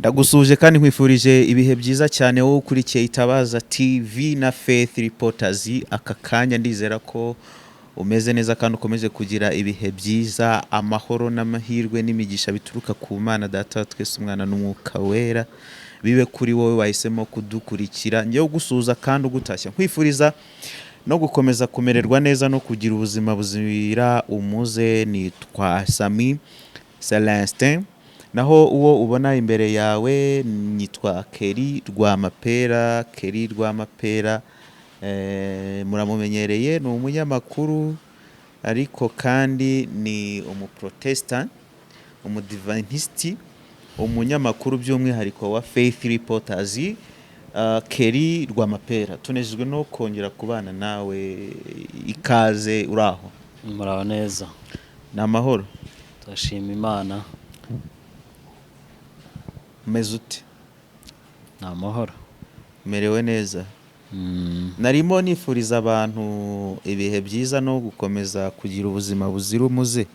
Ndagusuje kandi nkwifurije ibihe byiza cyane wowe ukurikiye Itabaza TV na Faith Reporters. Aka kanya ndizera ko umeze neza kandi ukomeje kugira ibihe byiza, amahoro n'amahirwe n'imigisha bituruka ku Mana Data twese, Umwana n'Umwuka Wera bibe kuri wowe wahisemo kudukurikira. Ngiye gusuza kandi ugutashya nkwifuriza no gukomeza kumererwa neza no kugira ubuzima buzira umuze. Nitwa Sami Celestin, naho uwo ubona imbere yawe nitwa Rwamapera. Rwamapera muramumenyereye, ni umunyamakuru ariko kandi ni umuprotestant, umudiventisti, umunyamakuru by'umwihariko wa Faith Reporters. Rwamapera, tunejejwe no kongera kubana nawe. Ikaze, uraho? Muraho neza. Ni amahoro? Turashima Imana. Umeze ute? Ni amahoro. Umerewe neza? Narimo nifuriza abantu ibihe byiza no gukomeza kugira ubuzima buzira umuze.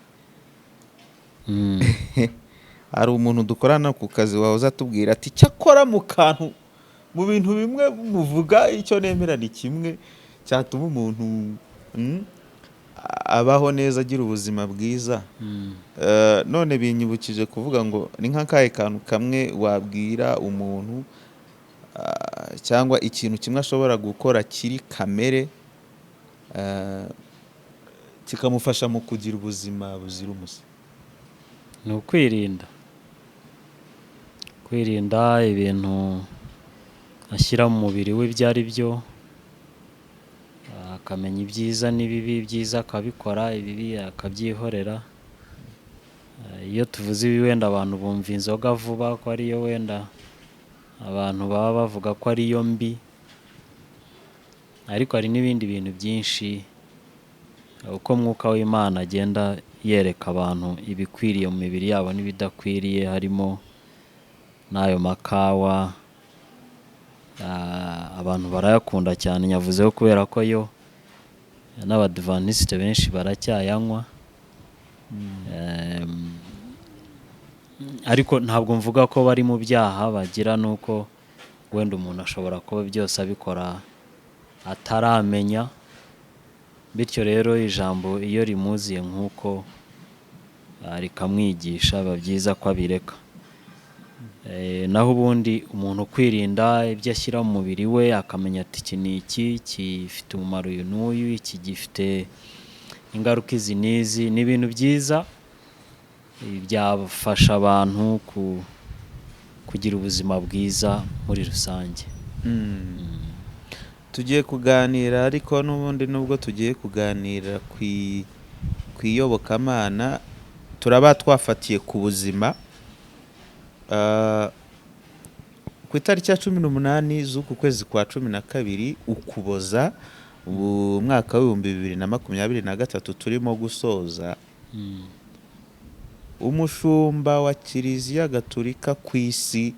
Hari umuntu dukorana ku kazi wahoze atubwira ati cyakora mu kantu, mu bintu bimwe muvuga icyo nemera ni kimwe cyatuma umuntu abaho neza, agira ubuzima bwiza. None binyibukije kuvuga ngo ni nk'akahe kantu kamwe wabwira umuntu cyangwa ikintu kimwe ashobora gukora kiri kamere kikamufasha mu kugira ubuzima buzira umuze? Ni ukwirinda. Kwirinda ibintu ashyira mu mubiri we ibyo ari byo, akamenya ibyiza n'ibibi. Ibyiza akabikora, ibibi akabyihorera. Iyo tuvuze ibi wenda abantu bumva inzoga vuba ko ariyo wenda abantu baba bavuga ko ariyo mbi, ariko hari n'ibindi bintu byinshi uko Mwuka w'Imana agenda yereka abantu ibikwiriye mu mibiri yabo n'ibidakwiriye. Harimo n'ayo makawa, abantu barayakunda cyane, nyavuzeho kubera ko yo n'abadivantisite benshi baracyayanywa. Ariko ntabwo mvuga ko bari mu byaha bagira, nuko wenda umuntu ashobora kuba byose abikora ataramenya. Bityo rero ijambo iyo rimuziye nk'uko rikamwigisha, biba byiza ko abireka. Naho ubundi umuntu kwirinda ibyo ashyira mu mubiri we, akamenya ati iki ni iki, gifite umumaro uyu n'uyu, iki gifite ingaruka izi n'izi. Ni ibintu byiza byafasha abantu kugira ubuzima bwiza muri rusange. Tugiye kuganira, ariko n'ubundi nubwo tugiye kuganira ku iyobokamana, turaba twafatiye ku buzima. Ku itariki ya 18 z'uku kwezi kwa 12 Ukuboza, umwaka wa 2023 turimo gusoza, umushumba wa Kiliziya Gatolika ku isi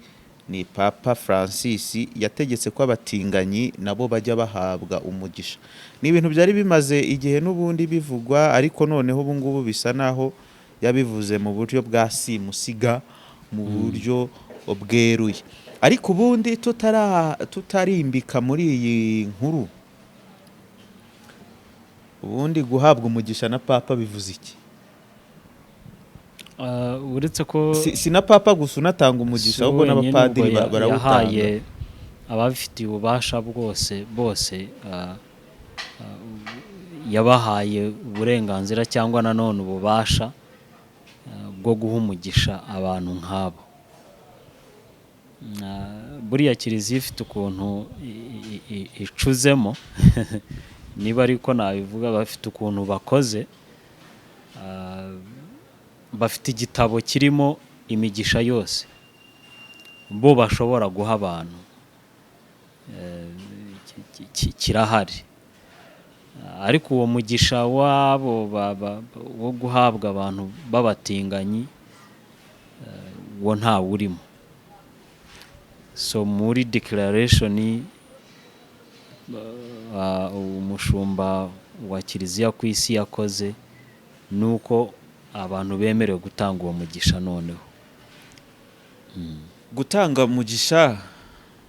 ni Papa Francis yategetse ko abatinganyi nabo bajya bahabwa umugisha. Ni ibintu byari bimaze igihe n'ubundi bivugwa, ariko noneho ubu ngubu bisa naho yabivuze mu buryo bwa simusiga, mu buryo bweruye. Ariko ubundi tutarimbika muri iyi nkuru, ubundi guhabwa umugisha na Papa bivuze iki? Uretse ko si na Papa gusa unatanga umugisha, ahubwo n'abapadiri barawutanga. Yahaye ababifitiye ububasha bose yabahaye uburenganzira cyangwa nanone ububasha bwo guha umugisha abantu nk'abo. Buriya Kiliziya ifite ukuntu icuzemo niba ariko nabivuga, bafite ukuntu bakoze. Bafite igitabo kirimo imigisha yose bo bashobora guha abantu, kirahari. Ariko uwo mugisha wabo wo guhabwa abantu b'abatinganyi wo ntawe urimo. So muri declaration umushumba wa Kiliziya ku isi yakoze, nuko abantu bemerewe gutanga uwo mugisha noneho. gutanga umugisha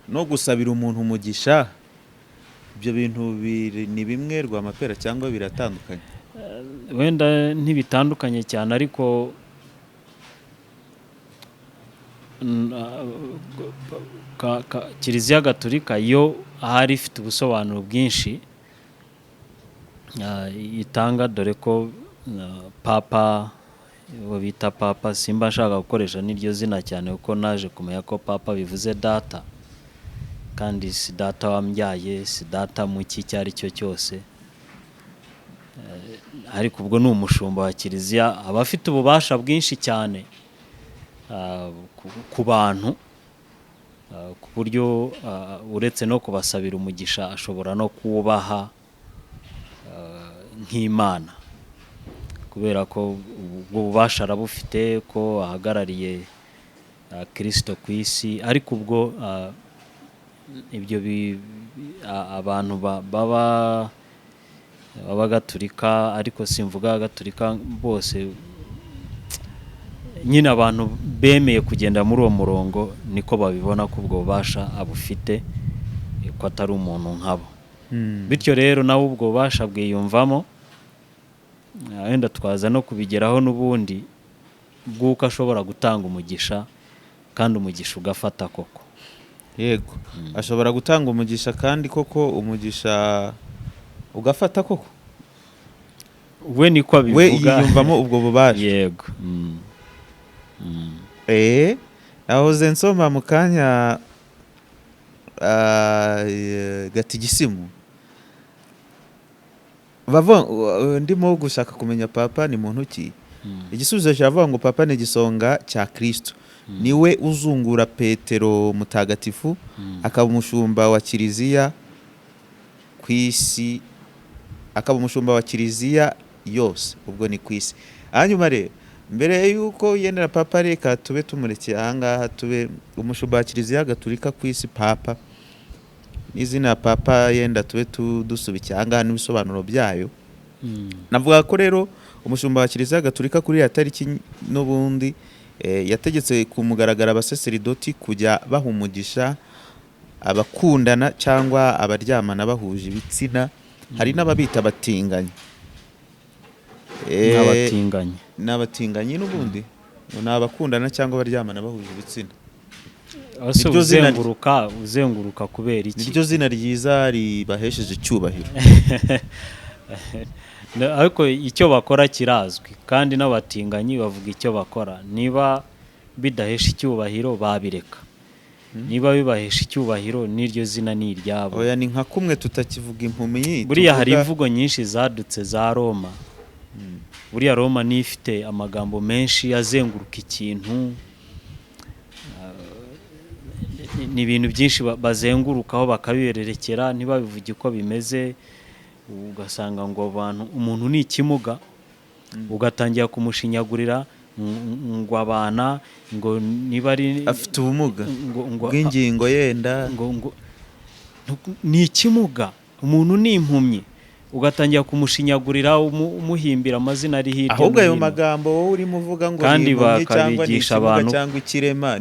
no gusabira umuntu umugisha, ibyo bintu ni bimwe Rwamapera cyangwa biratandukanye? wenda ntibitandukanye cyane, ariko Kiliziya Gatolika yo ahari ifite ubusobanuro bwinshi itanga, dore ko papa, uwo bita papa, simba nshaka gukoresha n'iryo zina cyane kuko naje kumenya ko papa bivuze data, kandi si data wambyaye, si data mu icyo ari cyo cyose, ariko ubwo ni umushumba wa Kiliziya, aba afite ububasha bwinshi cyane ku bantu, ku buryo uretse no kubasabira umugisha ashobora no kubaha nk'Imana, kubera ko ubwo bubasha arabufite ko ahagarariye Kristo ku isi. Ariko ubwo ibyo abantu baba Gatolika, ariko simvuga Gatolika bose, nyine abantu bemeye kugenda muri uwo murongo niko babibona ko ubwo bubasha abufite, ko atari umuntu nkabo. Bityo rero nawe ubwo bubasha bwiyumvamo, wenda twaza no kubigeraho n'ubundi, bw'uko ashobora gutanga umugisha kandi umugisha ugafata koko. Yego, ashobora gutanga umugisha kandi koko umugisha ugafata koko. We niko abivuga, we yiyumvamo ubwo bubasha. Yego. Ahoze nsoma mu kanya gatigisimu, ndimo gushaka kumenya papa ni muntu ki. Igisubizo cyavuga ngo papa ni igisonga cya Kristo, niwe uzungura Petero mutagatifu, akaba umushumba wa Kiliziya ku isi, akaba umushumba wa Kiliziya yose, ubwo ni ku isi. Hanyuma rero mbere yuko yendera papa, reka tube tumurekeye ahangaha, tube umushumba wa Kiliziya Gatolika ku isi, papa n'izina papa, yenda tube dusubikiye ahangaha n'ibisobanuro byayo. Navuga ko rero umushumba wa Kiliziya Gatolika kuri ya tariki n'ubundi yategetse kumugaragara abasaseridoti kujya baha umugisha abakundana cyangwa abaryamana bahuje ibitsina. Hari n'ababita abatinganyi, n'abatinganyi n'ubundi ni abakundana cyangwa abaryamana bahuje ibitsina. uzenguruka kubera iki? Niryo zina ryiza ribahesheje icyubahiro. Ariko icyo bakora kirazwi, kandi n'abatinganyi bavuga icyo bakora. Niba bidahesha icyubahiro babireka, niba bibahesha icyubahiro n'iryo zina ni iryabo. Oya, ni nka kumwe tutakivuga impumyi. Buriya hari imvugo nyinshi zadutse za Roma. Buriya Roma ni ifite amagambo menshi azenguruka ikintu, ni ibintu byinshi bazengurukaho bakabibererekera, ntibabivuge uko bimeze. Ugasanga ngo abantu, umuntu ni ikimuga, ugatangira kumushinyagurira ngo abana, ngo niba ari afite ubumuga bw'ingingo, yenda ni ikimuga, umuntu ni impumyi, ugatangira kumushinyagurira umuhimbira amazina ari hirya. Ahubwo ayo magambo wowe urimo uvuga ngo ni impumyi cyangwa ni ikimuga cyangwa ikirema,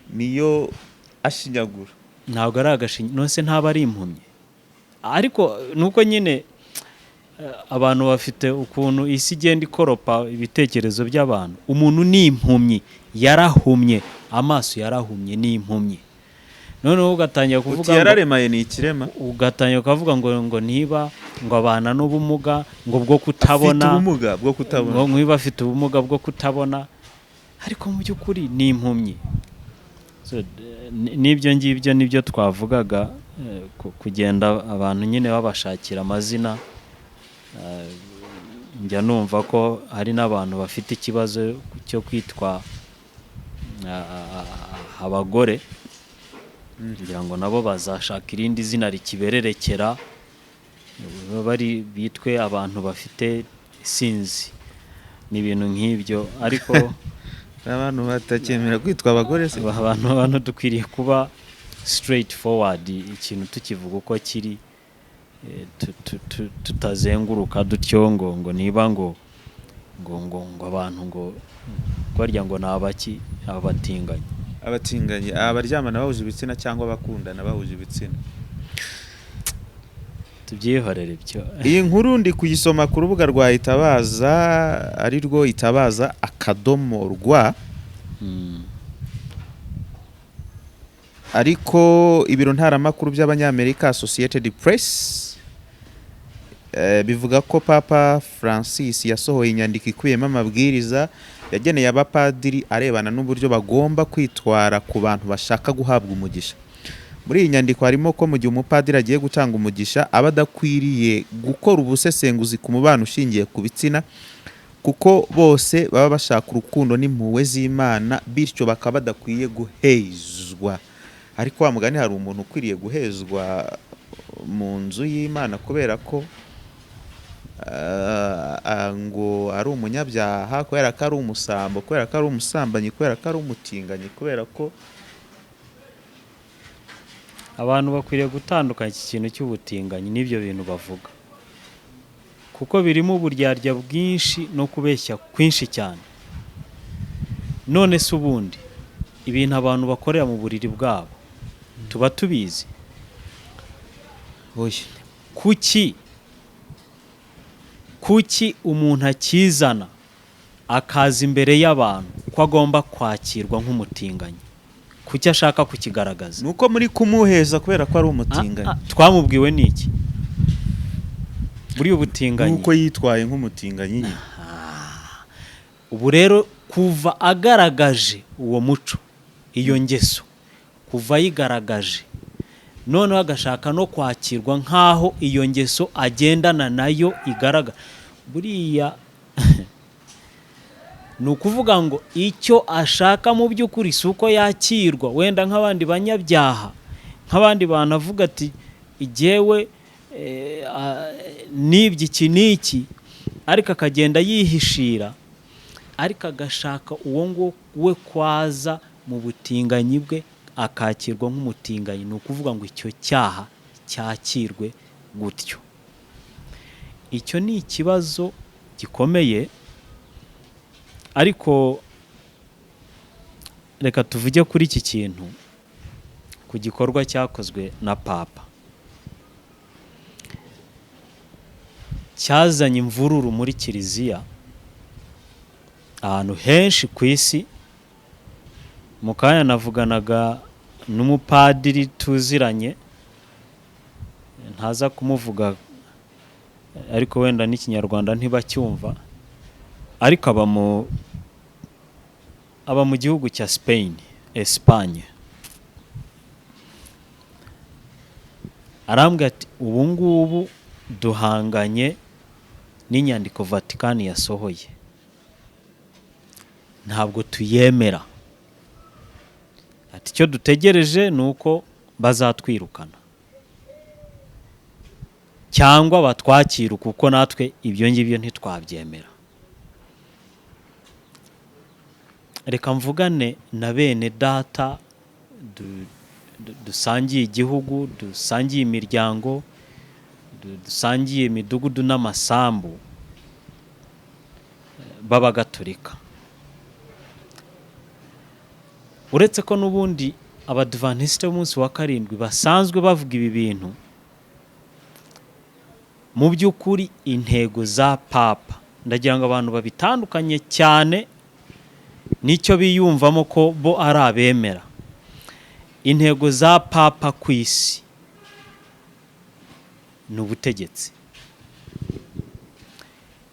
niyo ashinyagura. Ntabwo ari agashinyaguro, nonse ntaba ari impumyi. Ariko nuko nyine abantu bafite ukuntu isi igenda ikoropa ibitekerezo by'abantu. Umuntu ni impumyi, yarahumye, amaso yarahumye, ni impumyi. Noneho ugatangira kuvuga ngo yararemaye ni ikirema, ugatangira kuvuga ngo niba ngo abana n'ubumuga ngo bwo kutabona, afite ubumuga bwo kutabona, ngo niba afite ubumuga bwo kutabona, ariko mu by'ukuri ni impumyi. N'ibyo ngibyo nibyo twavugaga, kugenda abantu nyine babashakira amazina. Njya numva ko hari n'abantu bafite ikibazo cyo kwitwa abagore, kugira ngo nabo bazashaka irindi zina rikibererekera, bari bitwe abantu bafite sinzi, ni ibintu nk'ibyo. Ariko abantu batakemera kwitwa abagore se. Abantu dukwiriye kuba straight forward, ikintu tukivuga uko kiri, tutazenguruka dutyo ngo niba ngo abantu ngo barya ngo nabaki abatinganyi. abatinganyi abaryamana bahuje ibitsina cyangwa abakundana bahuje ibitsina. tubyihorere ibyo. Iyi nkuru ndi kuyisoma ku rubuga rwa Itabaza, ari rwo Itabaza akadomo rwa. Ariko ibiro ntaramakuru by'abanyamerika Associated Press bivuga ko Papa Francis yasohoye inyandiko ikubiyemo amabwiriza yageneye abapadiri arebana n'uburyo bagomba kwitwara ku bantu bashaka guhabwa umugisha. Muri iyi nyandiko harimo ko mu gihe umupadiri agiye gutanga umugisha aba adakwiriye gukora ubusesenguzi ku mubano ushingiye ku bitsina, kuko bose baba bashaka urukundo n'impuhwe z'Imana, bityo bakaba badakwiye guhezwa. Ariko wa mugani hari umuntu ukwiriye guhezwa mu nzu y'Imana kubera ko ngo ari umunyabyaha, kubera ko ari umusambo, kubera ko ari umusambanyi, kubera ko ari umutinganyi, kubera ko abantu bakwiriye gutandukanya iki kintu cy'ubutinganyi n'ibyo bintu bavuga, kuko birimo uburyarya bwinshi no kubeshya kwinshi cyane. None se ubundi ibintu abantu bakorera mu buriri bwabo tuba tubizi? Kuki umuntu akizana akaza imbere y'abantu ko agomba kwakirwa nk'umutinganyi? Kuki ashaka kukigaragaza? Nuko muri kumuheza kubera ko ari umutinganyi. Twamubwiwe n'iki muri ubutinganyi? Nuko yitwaye nk'umutinganyi. Ubu rero kuva agaragaje uwo muco, iyo ngeso, kuva yigaragaje, noneho agashaka no kwakirwa nk'aho iyo ngeso agendana nayo igaragara, buriya ni ukuvuga ngo icyo ashaka mu by'ukuri si uko yakirwa wenda nk'abandi banyabyaha, nk'abandi bantu avuga ati igewe n'ibyo iki n'iki, ariko akagenda yihishira, ariko agashaka uwo ngo we kwaza mu butinganyi bwe akakirwa nk'umutinganyi. Ni ukuvuga ngo icyo cyaha cyakirwe gutyo. Icyo ni ikibazo gikomeye, ariko reka tuvuge kuri iki kintu, ku gikorwa cyakozwe na Papa cyazanye imvururu muri Kiliziya ahantu henshi ku isi. Mu kanya navuganaga n'umupadiri tuziranye, ntaza kumuvuga ariko wenda n'ikinyarwanda ntibacyumva, ariko aba mu gihugu cya Espagne. Arambwira ati ubu ngubu duhanganye n'inyandiko Vatikani yasohoye, ntabwo tuyemera. Ati icyo dutegereje ni uko bazatwirukana cyangwa batwakira, kuko natwe ibyo ngibyo ntitwabyemera. Reka mvugane na bene data dusangiye igihugu, dusangiye imiryango, dusangiye imidugudu n'amasambu b'abagatolika. Uretse ko n'ubundi abadivantiste b'umunsi wa karindwi basanzwe bavuga ibi bintu, mu by'ukuri intego za Papa, ndagira ngo abantu babitandukanye cyane n'icyo biyumvamo ko bo ari abemera. Intego za Papa ku isi ni ubutegetsi.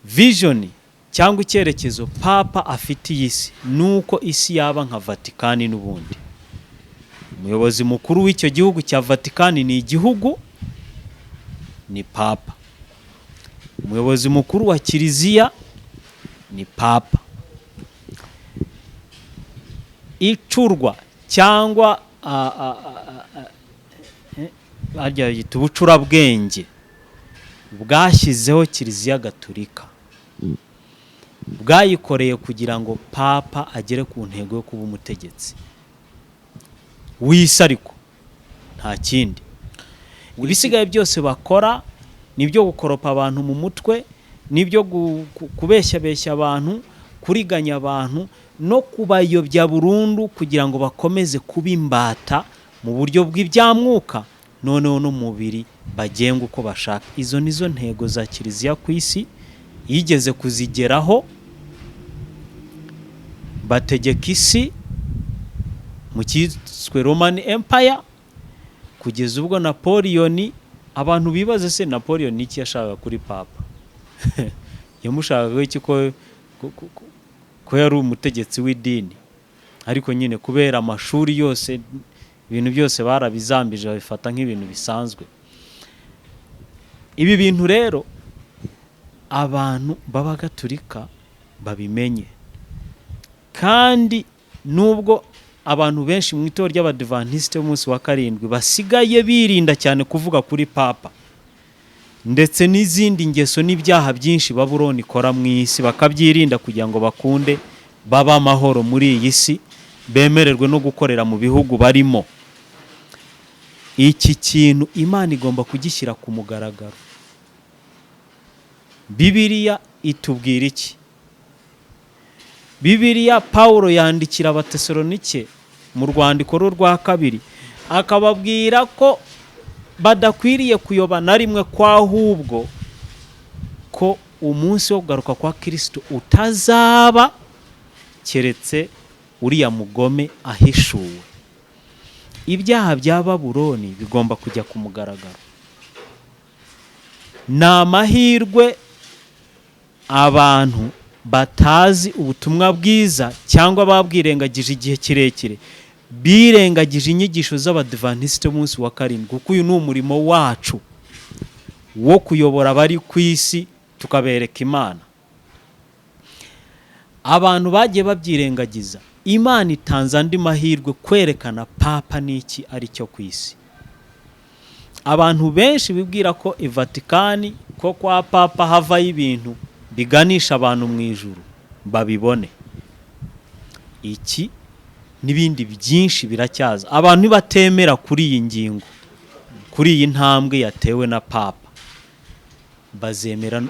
Vision cyangwa icyerekezo Papa afitiye isi ni uko isi yaba nka Vatikani n'ubundi. Umuyobozi mukuru w'icyo gihugu cya Vatikani ni igihugu, ni Papa. Umuyobozi mukuru wa Kiliziya ni Papa. Icurwa cyangwa ubucurabwenge bwashyizeho Kiliziya Gatolika, bwayikoreye kugira ngo Papa agere ku ntego yo kuba umutegetsi w'isi, ariko nta kindi. Ibisigaye byose bakora nibyo gukoropa abantu mu mutwe, nibyo kubeshya abantu, kuriganya abantu no kubayobya burundu kugira ngo bakomeze kuba imbata mu buryo bw'ibyamwuka, noneho n'umubiri bagenga uko bashaka. Izo nizo ntego za kiliziya ku isi yigeze kuzigeraho. Bategeka isi mu cyiswe Roman Empire kugeza ubwo Napoleon, abantu bibaze se Napoleon niki yashaka kuri papa yamushakaga iki ko yari umutegetsi w'idini, ariko nyine kubera amashuri yose ibintu byose barabizambije babifata nk'ibintu bisanzwe. Ibi bintu rero abantu b'abagatulika babimenye, kandi nubwo abantu benshi mu itorero ry'abadivantiste b'umunsi wa karindwi basigaye birinda cyane kuvuga kuri papa ndetse n'izindi ngeso n'ibyaha byinshi Babuloni ikora mu isi, bakabyirinda kugira ngo bakunde baba amahoro muri iyi si, bemererwe no gukorera mu bihugu barimo. Iki kintu Imana igomba kugishyira ku mugaragaro. Bibiliya itubwira iki? Bibiliya Pawulo yandikira Abatesalonike mu rwandiko rwa 2 akababwira ko badakwiriye kuyoba na rimwe, kwahubwo ko umunsi wo kugaruka kwa Kristo utazaba keretse uriya mugome ahishuwe. Ibyaha bya Babuloni bigomba kujya ku mugaragaro. Ni amahirwe abantu batazi ubutumwa bwiza cyangwa babwirengagije igihe kirekire, birengagije inyigisho z'abadivantiste b'umunsi wa karindwi, kuko uyu ni umurimo wacu wo kuyobora abari ku isi tukabereka Imana. Abantu bagiye babyirengagiza, Imana itanze andi mahirwe kwerekana papa n'iki ari cyo ku isi. Abantu benshi bibwira ko i Vatikani ko kwa papa havayo ibintu biganisha abantu mu ijuru babibone. Iki n'ibindi byinshi biracyaza. Abantu batemera kuri iyi ngingo, kuri iyi ntambwe yatewe na papa, bazemera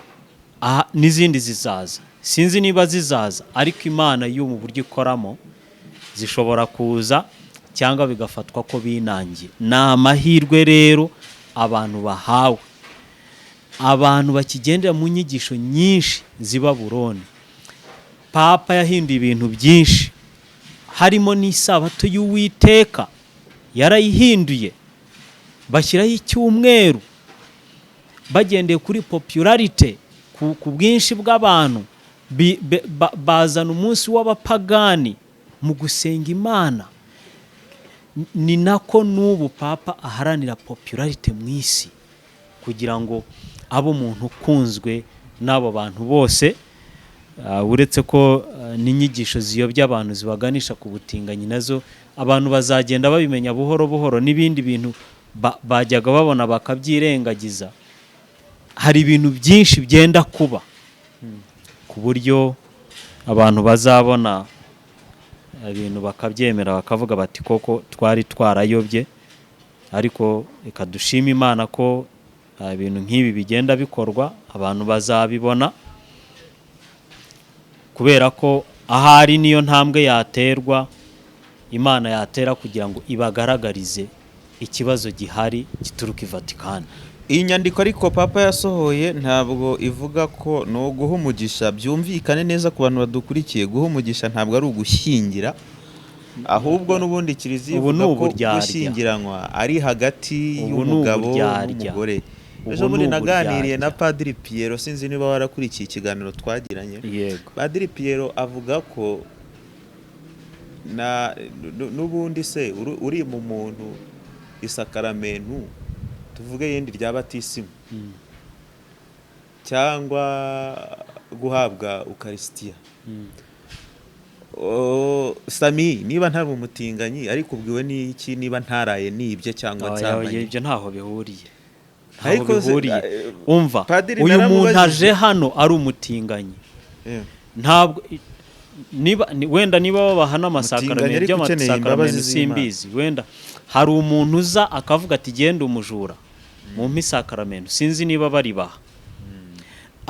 n'izindi zizaza. Sinzi niba zizaza, ariko Imana yo mu buryo ikoramo zishobora kuza cyangwa bigafatwa ko binangiye. Ni amahirwe rero abantu bahawe. Abantu bakigendera mu nyigisho nyinshi z'i Babuloni. Papa yahinduye ibintu byinshi, harimo n'isabato y'Uwiteka yarayihinduye, bashyiraho icyumweru bagendeye kuri popularite, ku bwinshi bw'abantu. Bazana umunsi w'abapagani mu gusenga Imana. Ni nako n'ubu papa aharanira popularite mu isi kugira ngo abo umuntu ukunzwe n'abo bantu bose. Uretse ko n'inyigisho ziyobya abantu zibaganisha ku butinganyi nazo abantu bazagenda babimenya buhoro buhoro, n'ibindi bintu bajyaga babona bakabyirengagiza. Hari ibintu byinshi byenda kuba ku buryo abantu bazabona ibintu bakabyemera bakavuga bati koko twari twarayobye. Ariko reka dushime Imana ko ibintu nk'ibi bigenda bikorwa, abantu bazabibona, kubera ko ahari niyo ntambwe yaterwa Imana yatera kugira ngo ibagaragarize ikibazo gihari gituruka i Vatikani. Iyi nyandiko ariko papa yasohoye ntabwo ivuga ko no guha umugisha. Byumvikane neza ku bantu badukurikiye, guha umugisha ntabwo ari ugushyingira, ahubwo n'ubundi kiliziya ivuga ko gushyingiranwa ari hagati y'umugabo n'umugore. Ejo bundi naganiriye na Padiri Piero, sinzi niba warakurikiye ikiganiro twagiranye. Yego. Padiri Piero avuga ko n'ubundi se uri mu muntu isakaramentu, tuvuge yindi rya batisimu cyangwa guhabwa ukarisitiya. Sami, niba ntari umutinganyi ariko ubwiwe n'iki niba ntaraye nibye cyangwa nsambanye? Ibyo ntaho bihuriye. Umva, uyu muntu aje hano ari umutinganyi. Ntabwo wenda niba babaha n'amasakaramentu by'amasakaramentu simbizi, wenda hari umuntu uza akavuga ati genda umujura mu mpisakaramentu, sinzi niba bari baha.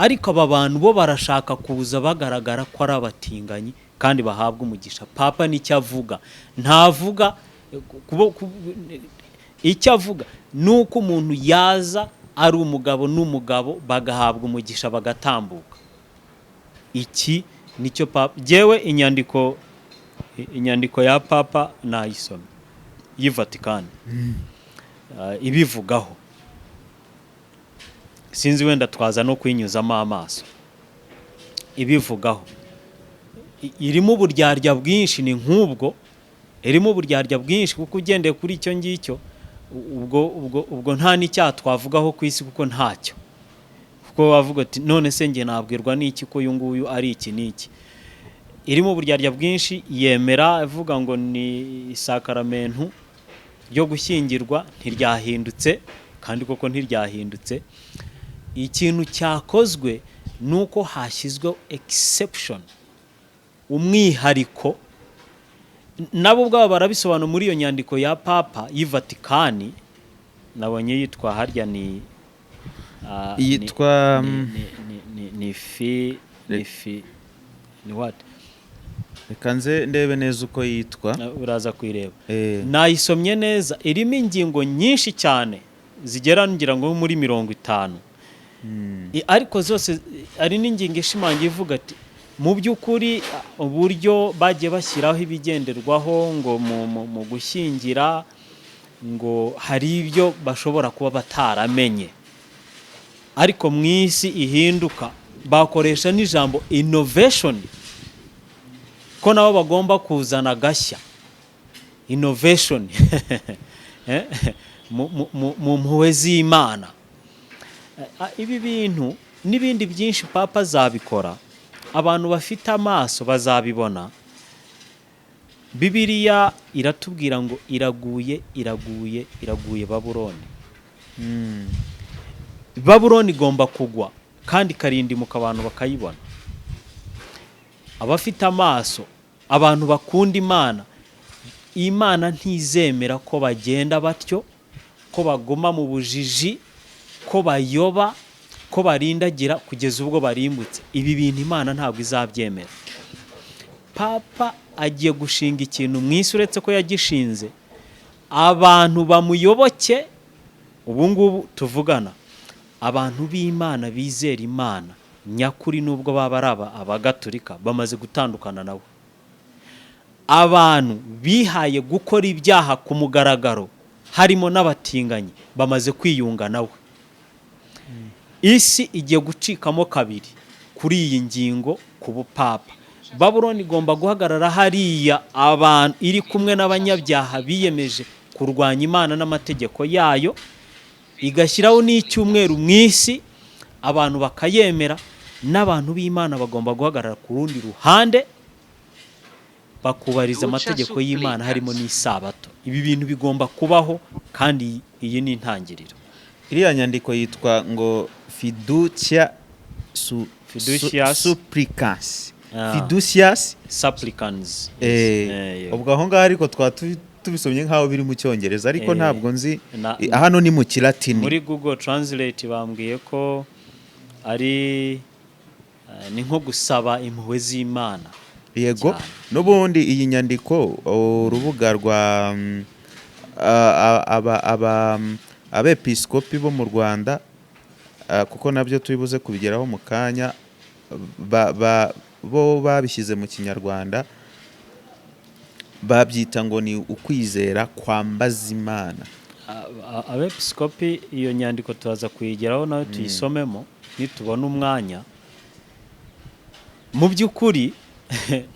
ariko aba bantu bo barashaka kuza bagaragara ko ari abatinganyi kandi bahabwa umugisha. Papa nicyo avuga, ntavuga icyo avuga nuko umuntu yaza ari umugabo n'umugabo bagahabwa umugisha bagatambuka. Iki nicyo papa jewe inyandiko ya papa nayisomye y'Ivatikani ibivugaho. Sinzi wenda twaza no kwinyuzamo amaso. Ibivugaho irimo uburyarya bwinshi, ni nk'ubwo irimo uburyarya bwinshi, kuko ugendeye kuri icyo ngicyo ubwo nta n'icyaha twavugaho ku isi, kuko ntacyo. Kuko wavuga ati none se njye nabwirwa n'iki ko uyu nguyu ari iki n'iki. Irimo uburyarya bwinshi. Yemera avuga ngo ni isakaramentu ryo gushyingirwa ntiryahindutse, kandi koko ntiryahindutse. Ikintu cyakozwe nuko hashyizweho exception, umwihariko. Nabo ubwabo barabisobanura muri iyo nyandiko ya papa y'Ivatikani, nabonye yitwa harya ni yitwa ni what, reka nze ndebe neza uko yitwa, uraza kuyireba. Nayisomye neza, irimo ingingo nyinshi cyane zigera ngira ngo muri 50, ariko zose ari n'ingingo ishimangira ivuga ati mu by'ukuri uburyo bagiye bashyiraho ibigenderwaho ngo mu gushyingira, ngo hari ibyo bashobora kuba bataramenye, ariko mu isi ihinduka bakoresha n'ijambo innovation, ko nabo bagomba kuzana gashya. Innovation mu mpuhwe z'Imana. Ibi bintu n'ibindi byinshi papa azabikora, abantu bafite amaso bazabibona. Bibiliya iratubwira ngo iraguye, iraguye, iraguye Babuloni. Babuloni igomba kugwa kandi ikarindimuka abantu bakayibona. Abafite amaso, abantu bakunda Imana, Imana ntizemera ko bagenda batyo, ko baguma mu bujiji, ko bayoba, ko barindagira kugeza ubwo barimbutse. Ibi bintu Imana ntabwo izabyemera. Papa agiye gushinga ikintu mu isi, uretse ko yagishinze abantu bamuyoboke. Ubu ngubu tuvugana, abantu b'Imana bizera Imana nyakuri, nubwo baba ari abagatolika, bamaze gutandukana nawe. Abantu bihaye gukora ibyaha ku mugaragaro, harimo n'abatinganyi, bamaze kwiyunga nawe. Isi igiye gucikamo kabiri kuri iyi ngingo ku bupapa. Babuloni igomba guhagarara hariya, abantu iri kumwe n'abanyabyaha biyemeje kurwanya Imana n'amategeko yayo, igashyiraho n'icyumweru mu isi, abantu bakayemera, n'abantu b'Imana bagomba guhagarara ku rundi ruhande, bakubariza amategeko y'Imana harimo n'isabato. Ibi bintu bigomba kubaho, kandi iyi ni intangiriro. Iriya nyandiko yitwa ngo fiducia supplicans. Fiducias supplicans. Ubwo aho ngaho ariko tubisomye nk'aho biri mu Cyongereza, ariko ntabwo nzi hano ni mu Kilatini. Muri Google Translate bambwiye ko ari ni nko gusaba impuhwe z'Imana. Yego, n'ubundi iyi nyandiko urubuga rwa abepiskopi bo mu Rwanda, kuko nabyo tubibuze kubigeraho mu kanya, bo babishyize mu Kinyarwanda, babyita ngo ni ukwizera kwambaza Imana. Abepiskopi iyo nyandiko turaza kuyigeraho nawe tuyisomemo nitubona umwanya. Mu by'ukuri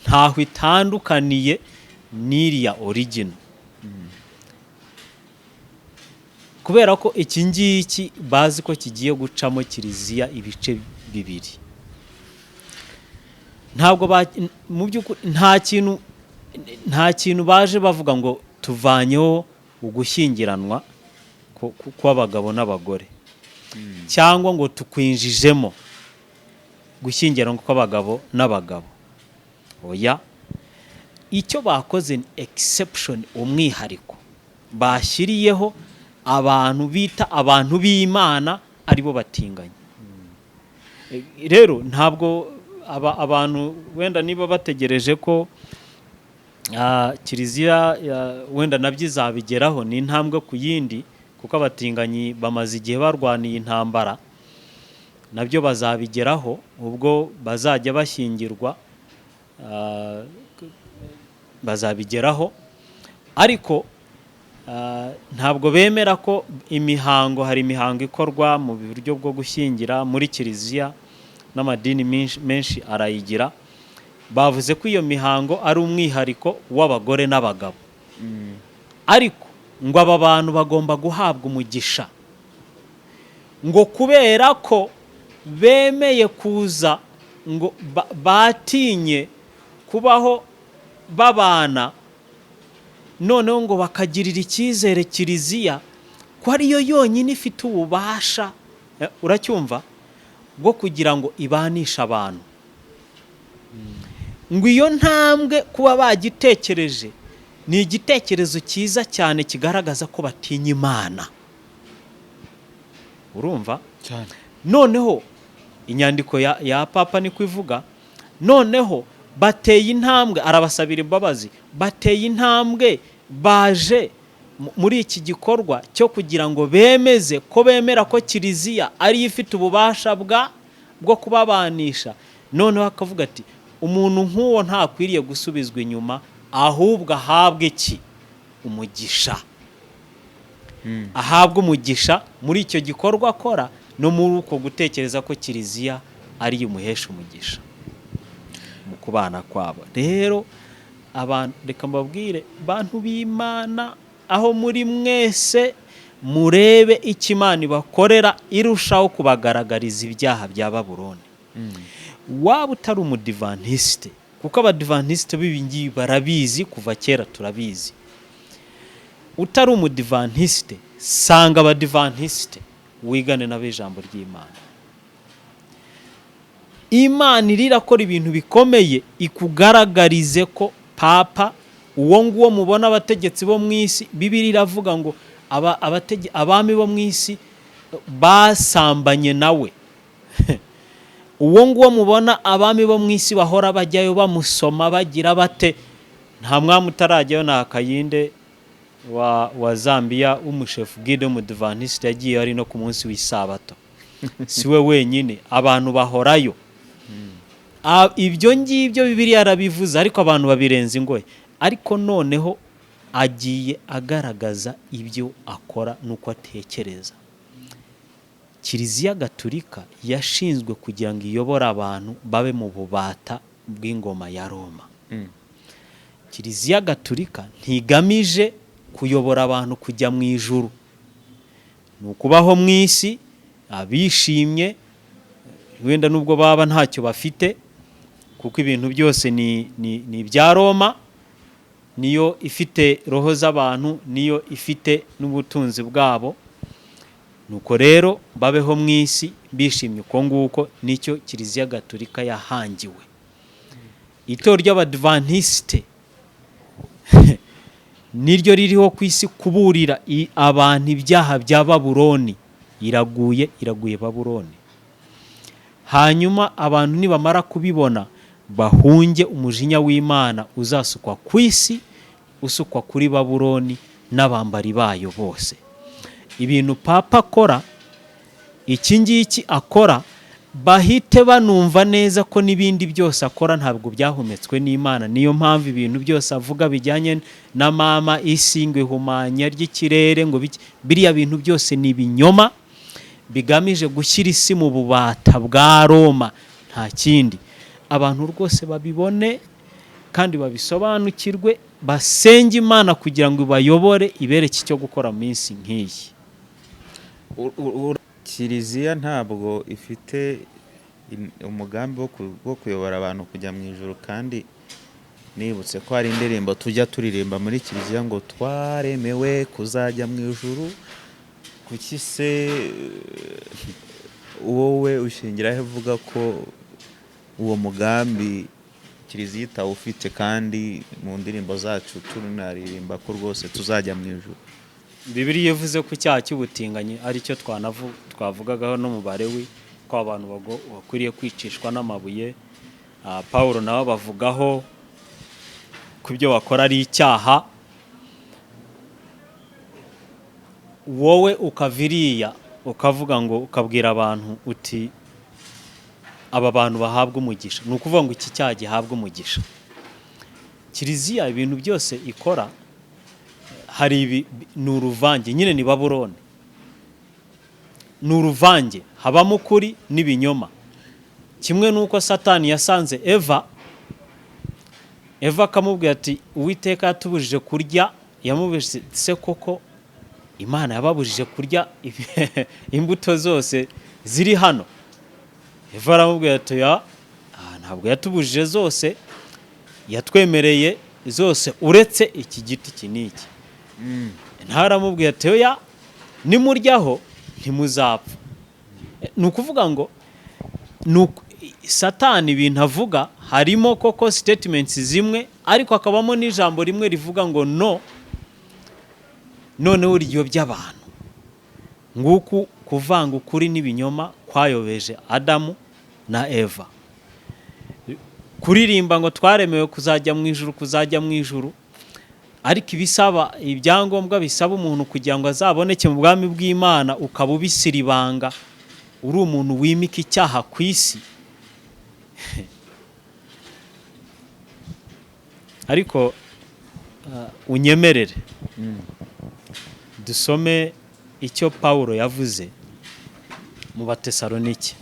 ntaho itandukaniye n'iriya original, kubera ko iki ngiki bazi ko kigiye gucamo kiliziya ibice bibiri. Ntabwo mu by'ukuri nta kintu baje bavuga ngo tuvanyeho ugushyingiranwa kw'abagabo n'abagore, cyangwa ngo tukwinjijemo gushyingiranwa kw'abagabo n'abagabo. Oya, icyo bakoze ni exception, umwihariko bashyiriyeho abantu bita abantu b'Imana, aribo batinganyi. rero ntabwo abantu wenda niba bategereje ko kiliziya wenda nabyo izabigeraho, ni intambwe ku yindi, kuko abatinganyi bamaze igihe barwaniye intambara, nabyo bazabigeraho ubwo bazajya bashyingirwa, bazabigeraho, ariko ntabwo bemera ko hari imihango ikorwa mu buryo bwo gushyingira muri kiliziya, n'amadini menshi arayigira. Bavuze ko iyo mihango ari umwihariko w'abagore n'abagabo, ariko ngo aba bantu bagomba guhabwa umugisha, ngo kubera ko bemeye kuza, ngo batinye kubaho babana, noneho ngo bakagirira icyizere kiliziya ko ariyo yonyine ifite ububasha, uracyumva, bwo kugira ngo ibanishe abantu. Ngo iyo ntambwe kuba bagitekereje ni igitekerezo cyiza cyane kigaragaza ko batinya Imana, urumva cyane. Noneho inyandiko ya papa niko ivuga, noneho bateye intambwe, arabasabira imbabazi, bateye intambwe, baje muri iki gikorwa cyo kugira ngo bemeze ko bemera ko kiliziya ariyo ifite ububasha bwo kubabanisha. Noneho akavuga ati umuntu nk'uwo ntakwiriye gusubizwa inyuma, ahubwo ahabwe iki? Umugisha. Ahabwe umugisha muri icyo gikorwa akora, no muri uko gutekereza ko kiliziya ariyo umuhesha umugisha mu kubana kwabo. Rero abantu, reka mbabwire bantu b'Imana, aho muri mwese murebe icyo Imana ibakorera irushaho kubagaragariza ibyaha bya Babuloni. Waba utari umudivantiste, kuko abadivantiste b'ibingibi barabizi kuva kera, turabizi. Utari umudivantiste, sanga abadivantiste wigane n'ab'ijambo ry'Imana. Imana irakora ibintu bikomeye, ikugaragarize ko papa uwo nguwo mubona abategetsi bo mu isi, Bibiliya iravuga ngo abami bo mu isi basambanye nawe. Uwo nguwo mubona abami bo mu isi bahora bajyayo bamusoma bagira bate, nta mwami utarajyayo. Na Kayinde wa Zambia w'umushefu guide w'umudivantiste yagiye ari no ku munsi w'isabato. Si we wenyine, abantu bahorayo. Ibyo ngibyo Bibiliya yarabivuze, ariko abantu babirenza ingoye. Ariko noneho agiye agaragaza ibyo akora nuko atekereza. Kiliziya Gatulika yashinzwe kugira ngo iyobore abantu babe mu bubata bw'ingoma ya Roma. Kiliziya Gatulika ntigamije kuyobora abantu kujya mu ijuru, ni ukubaho mu isi abishimye, wenda nubwo baba ntacyo bafite, kuko ibintu byose ni ibya Roma, niyo ifite roho z'abantu, niyo ifite n'ubutunzi bwabo. Nuko rero babeho mu isi bishimye uko nguko, nicyo Kiliziya Gatulika yahangiwe. Itorero ry'Abadventiste niryo ririho ku isi kuburira abantu ibyaha bya Babuloni. Iraguye Babuloni. Hanyuma abantu nibamara kubibona, bahunge umujinya w'Imana uzasukwa ku isi, usukwa kuri Babuloni n'abambari bayo bose. Ibintu papa akora, iki ngiki akora, bahite banumva neza ko n'ibindi byose akora ntabwo byahumetswe n'Imana. Niyo mpamvu ibintu byose avuga bijyanye na mama isi, ngo ihumanya ry'ikirere, ngo biriya bintu byose ni ibinyoma bigamije gushyira isi mu bubata bwa Roma, nta kindi. Abantu rwose babibone kandi babisobanukirwe, basenge Imana kugira ngo ibayobore, ibereke icyo gukora mu minsi nk'iyi. Kiliziya ntabwo ifite umugambi wo kuyobora abantu kujya mu ijuru, kandi nibutse ko hari indirimbo tujya turirimba muri Kiliziya ngo twaremewe kuzajya mu ijuru. Kuki se wowe ushingiraho uvuga ko uwo mugambi Kiliziya itawufite, kandi mu ndirimbo zacu tunaririmba ko rwose tuzajya mu ijuru? Bibiliya ivuze ko icyaha cy'ubutinganyi ari cyo twavugagaho n'umubare ko abantu bakwiriye kwicishwa n'amabuye. Pawulo nawe bavugaho ko ibyo bakora ari icyaha, wowe ukaviriya ukavuga ngo ukabwira abantu uti aba bantu bahabwa umugisha. Ni ukuvuga ngo iki cyaha gihabwa umugisha. Kiliziya ibintu byose ikora hari ni uruvange, nyine ni Babuloni, ni uruvange, habamo ukuri n'ibinyoma. Kimwe nuko Satani yasanze Eva akamubwira ati Uwiteka yatubujije kurya, yamubujije se koko Imana yababujije kurya imbuto zose ziri hano? Eva aramubwira ati ntabwo yatubujije zose, yatwemereye zose uretse iki giti iki n'iki. Ntaramubwira ati oya, nimuryaho ntimuzapfa. Ni ukuvuga ngo Satani ibintu avuga harimo koko statements zimwe, ariko hakabamo n'ijambo rimwe rivuga ngo no, noneho uriyobya abantu. Nguku kuvanga ukuri n'ibinyoma kwayobeje Adamu na Eva. Kuririmba ngo twaremewe kuzajya mu ijuru, ariko ibisaba ibyangombwa bisaba umuntu kugira ngo azaboneke mu bwami bw'Imana ukaba ubisiribanga, uri umuntu wimika icyaha ku isi. Ariko unyemerere dusome icyo Pawulo yavuze mu Batesalonike.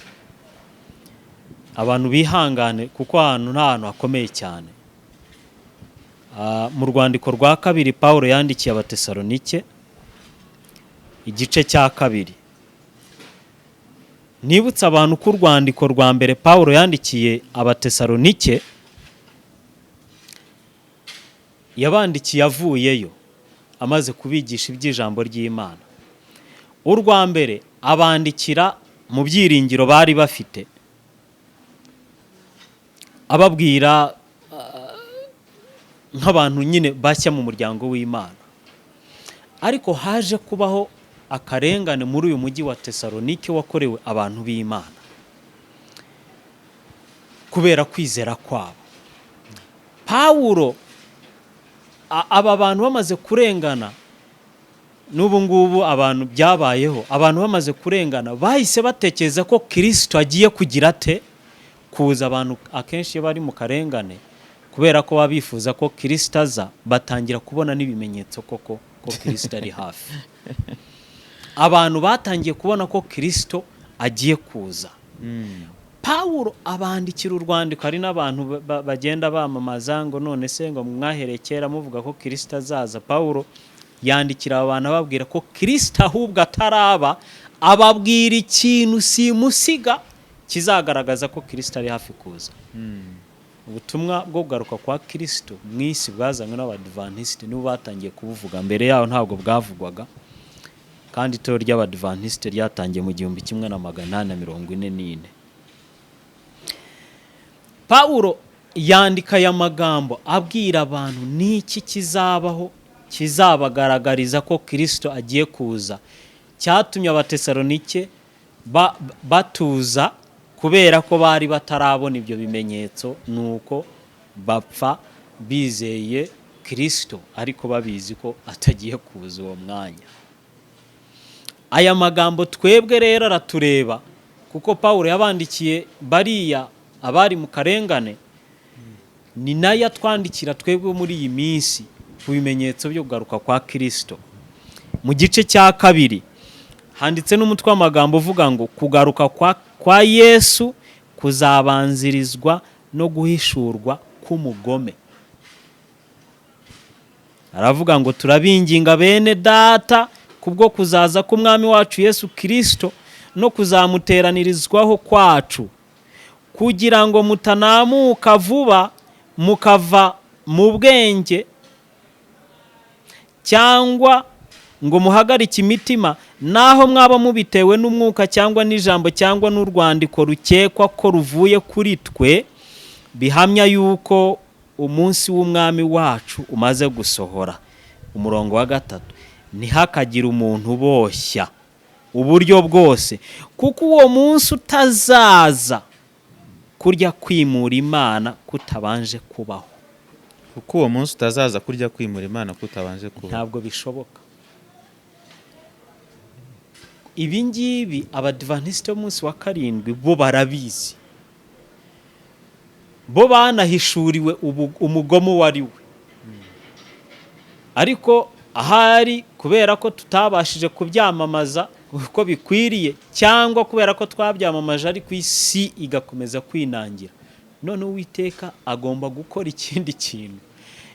Abantu bihangane kuko ahantu nta hantu hakomeye cyane. Mu rwandiko rwa kabiri Pawulo yandikiye Abatesalonike, igice cya 2. Nibutsa abantu ko urwandiko rwa mbere Pawulo yandikiye Abatesalonike yabandikiye avuyeyo amaze kubigisha iby'ijambo ry'Imana. Urwa mbere abandikira mu byiringiro bari bafite, ababwira nk'abantu nyine bashya mu muryango w'Imana. Ariko haje kubaho akarengane muri uyu mujyi wa Tesalonike wakorewe abantu b'Imana kubera kwizera kwabo. Pawulo aba bantu bamaze kurengana, n'ubu ngubu abantu byabayeho, abantu bamaze kurengana bahise batekereza ko Kristo agiye kugira ate kuza. Abantu akenshi bari mu karengane kubera ko babifuza ko Kristo aza, batangira kubona n'ibimenyetso koko ko Kristo ari hafi. Abantu batangiye kubona ko Kristo agiye kuza. Pawulo abandikira urwandiko, hari n'abantu bagenda bamamaza ngo none se ngo mwaherekera muvuga ko Kristo azaza. Pawulo yandikira abantu ababwira ko Kristo ahubwo ataraba, ababwira ikintu simusiga kizagaragaza ko Kristo ari hafi kuza. Ubutumwa bwo kugaruka kwa Kristo mu isi bwazanywe n'Abadventiste, nibo batangiye kubuvuga. Mbere yaho ntabwo bwavugwaga, kandi itorero ry'Abadventiste ryatangiye mu 1844. Pawulo yandika aya magambo abwira abantu n'iki kizabaho kizabagaragariza ko Kristo agiye kuza. Cyatumye Abatesalonike batuza kubera ko bari batarabona ibyo bimenyetso, nuko bapfa bizeye Kristo ariko babizi ko atagiye kuza uwo mwanya. Aya magambo twebwe rero aratureba kuko Pawulo yabandikiye bariya abari mu karengane, ni nayo twandikira twebwe muri iyi minsi ku bimenyetso byo kugaruka kwa Kristo. Mu gice cya 2 handitse n'umutwe w'amagambo uvuga ngo kugaruka kwa Yesu kuzabanzirizwa no guhishurwa k'umugome. Aravuga ngo turabinginga bene data kubwo kuzaza k'umwami wacu Yesu Kristo no kuzamuteranirizwaho kwacu, kugira ngo mutanamuka vuba mukava mu bwenge, cyangwa ngo muhagarike imitima, naho mwaba mubitewe n'umwuka cyangwa n'ijambo cyangwa n'urwandiko rukekwa ko ruvuye kuri twe, bihamya yuko umunsi w'umwami wacu umaze gusohora. Umurongo wa 3, ntihakagira umuntu uboshya uburyo bwose, kuko uwo munsi utazaza kurya kwimura Imana kutabanje kubaho. kuko uwo munsi utazaza kurya kwimura Imana kutabanje kuba. Ntabwo bishoboka. Ibi ngibi abadivantisite b'umunsi wa karindwi bo barabizi, bo banahishuriwe umugomo wari we, ariko ahari kubera ko tutabashije kubyamamaza uko bikwiriye, cyangwa kubera ko twabyamamaje ariko isi igakomeza kwinangira, none Uwiteka agomba gukora ikindi kintu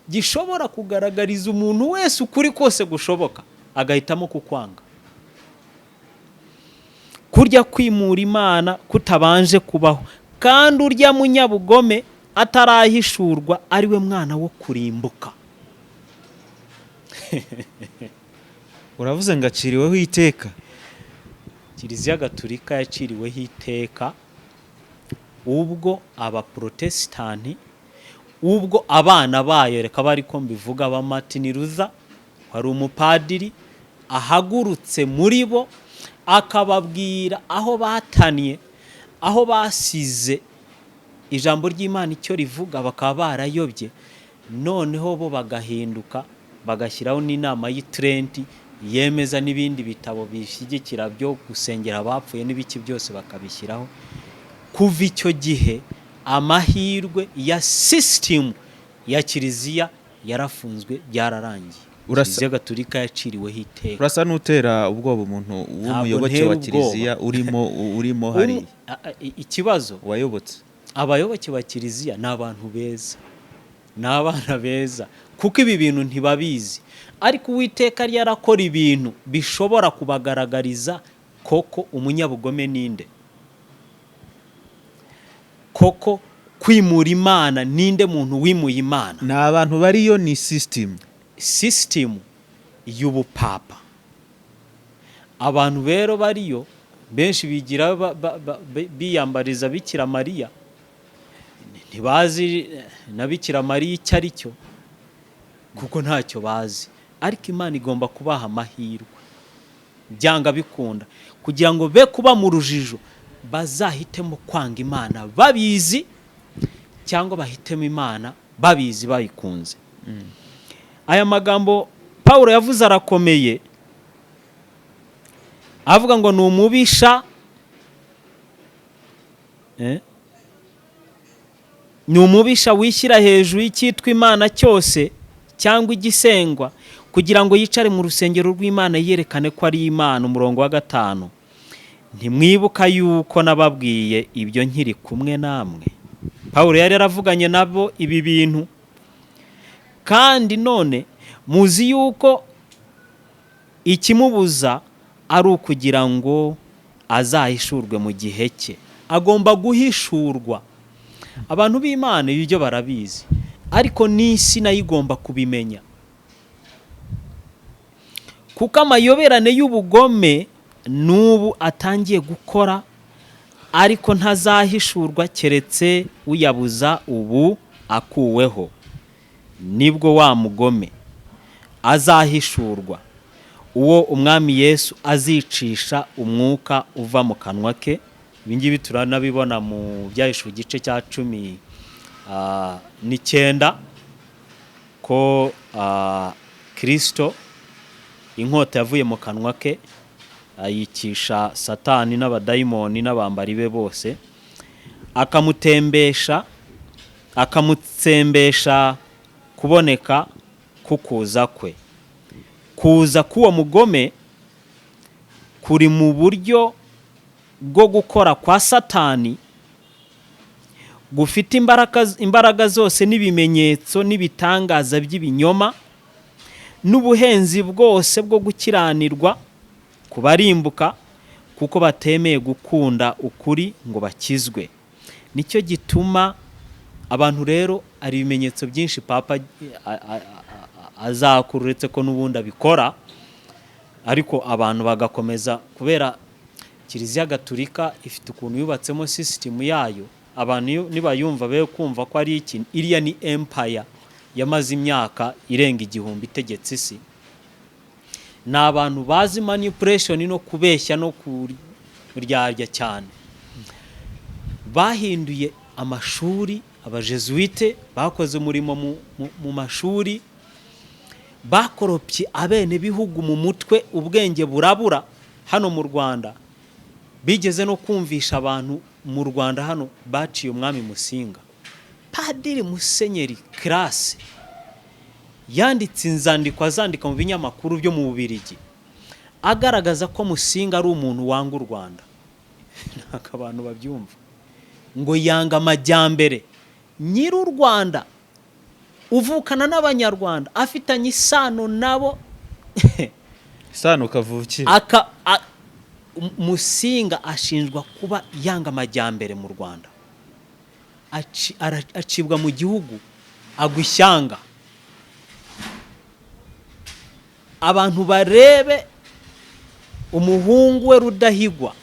gishobora kugaragariza umuntu wese ukuri kose gushoboka, agahitamo kukwanga. Kurya kwimura Imana kutabanje kubaho, kandi urya munyabugome atarahishurwa ari we mwana wo kurimbuka. Uravuze ngo aciriweho iteka. Kiliziya Gatolika yaciriweho iteka ubwo abaprotesitanti, ubwo abana bayo, reka bari ko mbivuga, ba Martin Luther, wari umupadiri, ahagurutse muri bo akababwira aho bataniye, aho basize ijambo ry'Imana icyo rivuga, bakaba barayobye, noneho bo bagahinduka, bagashyiraho n'inama y'Trent yemeza n'ibindi bitabo bishyigikira byo gusengera abapfuye n'ibiki byose bakabishyiraho. Kuva icyo gihe amahirwe ya system ya Kiliziya yarafunzwe, byararangiye. Kiliziya Gatolika yaciriweho iteka. Urasa n'utera ubwoba umuntu w'umuyoboke wa Kiliziya urimo hari ikibazo. Wayobotse. Abayoboke ba Kiliziya ni abantu beza, ni abana beza, kuko ibi bintu ntibabizi, ariko Uwiteka yarakora ibintu bishobora kubagaragariza koko umunyabugome ninde, koko kwimura Imana ninde muntu wimuye Imana. Ni abantu bariyo, ni system y'ubupapa. Abantu rero bariyo benshi bigira biyambariza Bikira Mariya, ntibazi na Bikira Mariya icyo ari cyo, kuko ntacyo bazi, ariko Imana igomba kubaha amahirwe byanga bikunda, kugira ngo be kuba mu rujijo, bazahitemo kwanga Imana babizi, cyangwa bahitemo Imana babizi bayikunze. Aya magambo Pawulo yavuze arakomeye, avuga ngo ni umubisha, ni umubisha wishyira hejuru y'icyitwa Imana cyose cyangwa igisengwa, kugira ngo yicare mu rusengero rw'Imana yerekane ko ari Imana. Umurongo wa 5, ntimwibuka yuko nababwiye ibyo nkiri kumwe namwe. Pawulo yari yaravuganye nabo ibi bintu, kandi none muzi yuko ikimubuza ari ukugira ngo azahishurwe mu gihe cye. Agomba guhishurwa. Abantu b'Imana ibyo barabizi, ariko n'isi nayo igomba kubimenya, kuko amayoberane y'ubugome n'ubu atangiye gukora, ariko ntazahishurwa keretse uyabuza ubu akuweho. Nibwo wa mugome azahishurwa, uwo umwami Yesu azicisha umwuka uva mu kanwa ke. Ibi ngibi turanabibona mu Byahishuwe igice cya 19 ko Kristo inkota yavuye mu kanwa ke ayikisha Satani n'abadayimoni n'abambari be bose, akamutsembesha kuboneka kukuza kwe. Kuza k'uwo mugome kuri mu buryo bwo gukora kwa Satani, gufite imbaraga zose n'ibimenyetso n'ibitangaza by'ibinyoma n'ubuhenzi bwose bwo gukiranirwa kubarimbuka, kuko batemeye gukunda ukuri ngo bakizwe. Nicyo gituma abantu rero ari ibimenyetso byinshi Papa azakura, uretse ko n'ubundi abikora, ariko abantu bagakomeza, kubera Kiliziya Gatolika ifite ukuntu yubatsemo system yayo. Abantu nibayumva be kumva ko ari iki, iriya ni empire yamaze imyaka irenga 1000 itegetse isi. ni abantu bazi manipulation no kubeshya no kuryarya cyane. Bahinduye amashuri, abajesuite bakoze umurimo mu mashuri, bakoropye abene bihugu mu mutwe, ubwenge burabura hano mu Rwanda. Bigeze no kumvisha abantu mu Rwanda hano baciye umwami Musinga. Padiri Musenyeri Classe yanditse inzandiko azandika mu binyamakuru byo mu Bubiligi agaragaza ko Musinga ari umuntu wanga u Rwanda. Naka abantu babyumva ngo yanga amajyambere, nyiri u Rwanda uvukana n'abanyarwanda, afitanye isano nabo isano kavukira. Musinga ashinjwa kuba yanga amajyambere mu Rwanda. Acibwa mu gihugu, agwa ishyanga. Abantu barebe umuhungu we Rudahigwa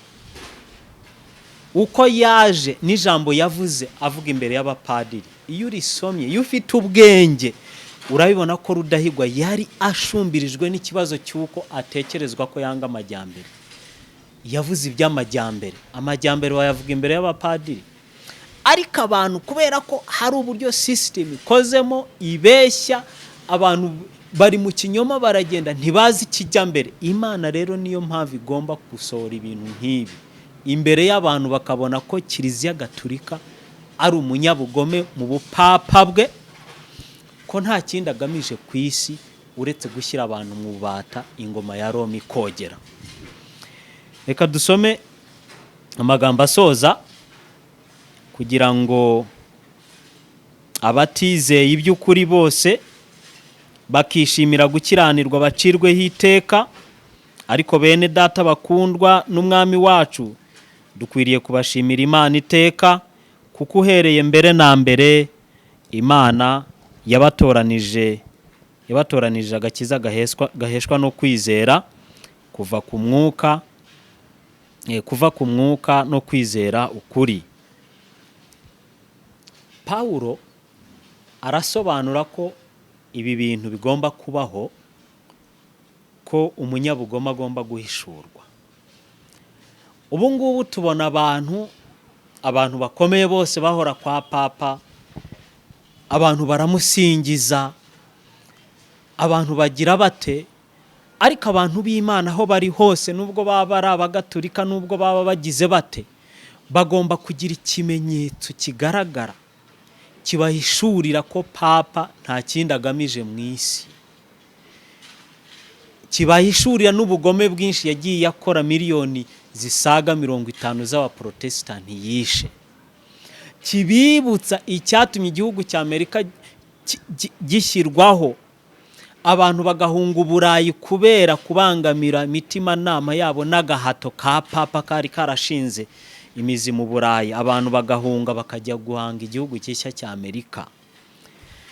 uko yaje n'ijambo yavuze avuga imbere y'abapadiri. Iyo urisomye, iyo ufite ubwenge, urabibona ko Rudahigwa yari ashumbirijwe n'ikibazo cy'uko atekerezwa ko yanga amajyambere. Yavuze iby'amajyambere, amajyambere wayavuga imbere y'abapadiri. Ariko abantu kubera ko hari uburyo system ikozemo ibeshya, abantu bari mu kinyoma baragenda ntibazi kijyambere. Imana rero niyo mpamvu igomba gusohora ibintu nk'ibi imbere y'abantu, bakabona ko Kiliziya Gatolika ari umunyabugome mu bupapa bwe, ko nta kindi agamije ku isi uretse gushyira abantu mu bata ingoma ya Roma ikogera. Reka dusome amagambo asoza kugira ngo abatizeye iby'ukuri bose bakishimira gukiranirwa bacirweho iteka. Ariko bene data bakundwa n'umwami wacu, dukwiriye kubashimira Imana iteka, kuko uhereye mbere na mbere Imana yabatoranije agakiza gaheshwa no kwizera kuva ku mwuka no kwizera ukuri. Pawulo arasobanura ko ibi bintu bigomba kubaho, ko umunyabugome agomba guhishurwa. Ubu ngubu tubona abantu bakomeye bose bahora kwa papa, abantu baramusingiza, abantu bagira bate, ariko abantu b'Imana aho bari hose, nubwo baba ari abagatolika, nubwo baba bagize bate, bagomba kugira ikimenyetso kigaragara kibahishurira ko papa nta kindi agamije mu isi, kibahishurira n'ubugome bwinshi yagiye akora, miliyoni zisaga 50 z'abaprotesitanti yishe, kibibutsa icyatumye igihugu cya Amerika gishyirwaho, abantu bagahunga Uburayi kubera kubangamira imitima nama yabo n'agahato ka papa kari karashinze imizi mu Burayi. Abantu bagahunga bakajya guhanga igihugu cyishya cya Amerika.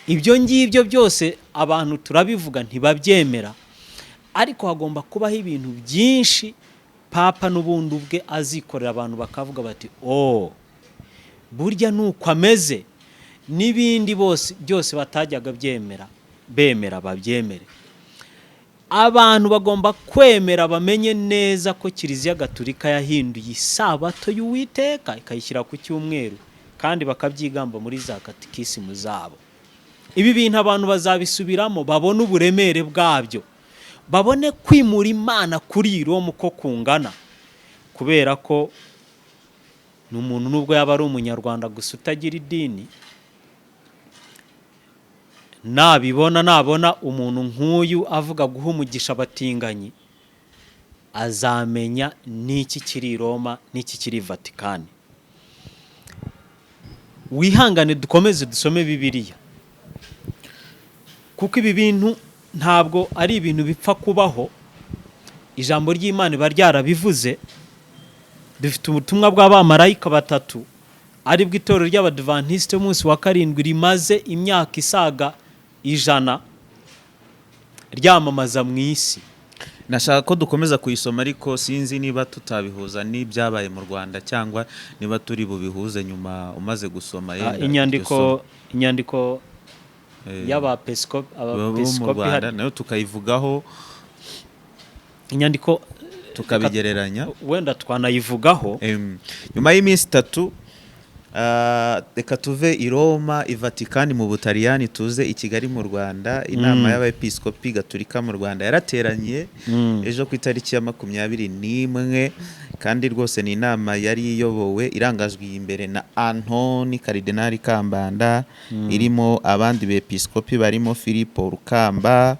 Ibyo ngibyo byose abantu turabivuga ntibabyemera, ariko hagomba kubaho ibintu byinshi papa n'ubundi ubwe azikorera, abantu bakavuga bati burya nuko ameze, n'ibindi byose batajyaga bemera babyemere. Abantu bagomba kwemera, bamenye neza ko Kiliziya Gatolika yahinduye isabato y'Uwiteka ikayishyira ku cyumweru, kandi bakabyigamba muri za katikisimu zabo. Ibi bintu abantu bazabisubiramo, babone uburemere bwabyo, babone kwimura Imana kuri Roma uko kungana, kubera ko n'umuntu nubwo yaba ari umunyarwanda gusa utagira idini, nabona umuntu nk'uyu avuga guha umugisha abatinganyi, azamenya n'iki kiri Roma n'iki kiri Vatikani. Wihangane dukomeze dusome Bibiliya, kuko ibi bintu ntabwo ari ibintu bipfa kubaho. Ijambo ry'Imana iba ryarabivuze. Dufite ubutumwa bw'abamarayika 3 ari bw'itorero ry'Abadventiste umunsi wa 7 rimaze imyaka isaga 100 ryamamaza mu isi. Nashaka ko dukomeza kuyisoma, ariko sinzi niba tutabihuza n'ibyabaye mu Rwanda cyangwa niba turi bubihuze nyuma umaze gusoma inyandiko y'abapeskopi nayo tukayivugaho inyandiko tukabigereranya wenda twanayivugaho. nyuma y'iminsi 3 reka tuve i Roma, i Vatikani mu Butaliyani, tuze i Kigali mu Rwanda. Inama y'abepiskopi gatolika mu Rwanda yarateranye ejo ku itariki ya 21, kandi rwose ni inama yari iyobowe irangajwe imbere na Antoni Karidinali Kambanda, irimo abandi bepiskopi barimo Filipo Rukamba,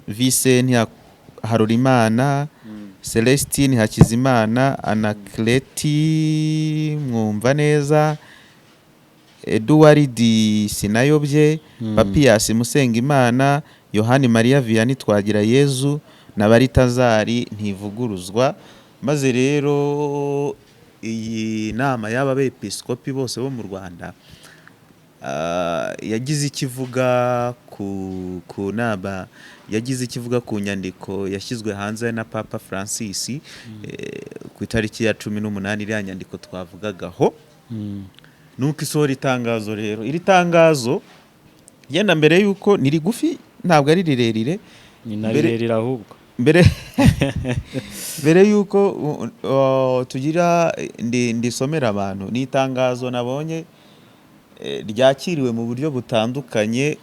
Vincent Harurimana, Celestine Hakizimana, Anakleti Mwumva neza, Eduard Sinayobye, Papias Musengimana, Yohani Maria Vianney Twagirayezu na Baritazari Ntivuguruzwa. Maze rero iyi nama y'aba bepiskopi bose bo mu Rwanda yagize ikivuga ku nama, yagize ikivuga ku nyandiko yashyizwe hanze na Papa Francis ku itariki ya 18, iriya nyandiko twavugagaho. Nuko isohora itangazo rero. Iri tangazo yenda mbere yuko ni rigufi, ntabwo ari rirerire, ni rirerire ahubwo mbere yuko tugira ndisomera abantu. Ni itangazo nabonye ryakiriwe mu buryo butandukanye,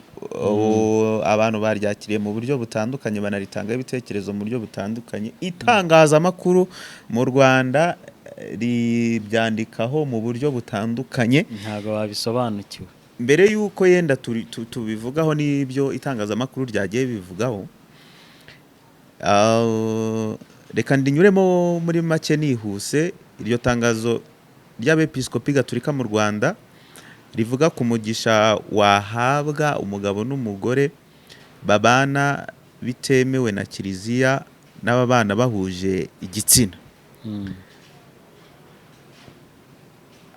abantu baryakiriye mu buryo butandukanye, banaritangaho ibitekerezo mu buryo butandukanye. Itangazamakuru mu Rwanda ribyandikaho mu buryo butandukanye, ntabwo babisobanukiwe. mbere yuko yenda tubivugaho n'ibyo itangazamakuru ryagiye bivugaho, reka ndinyuremo muri make nihuse. Iryo tangazo ry'abepiskopi gatolika mu Rwanda rivuga ku mugisha wahabwa umugabo n'umugore babana bitemewe na Kiliziya n'ababana bahuje igitsina.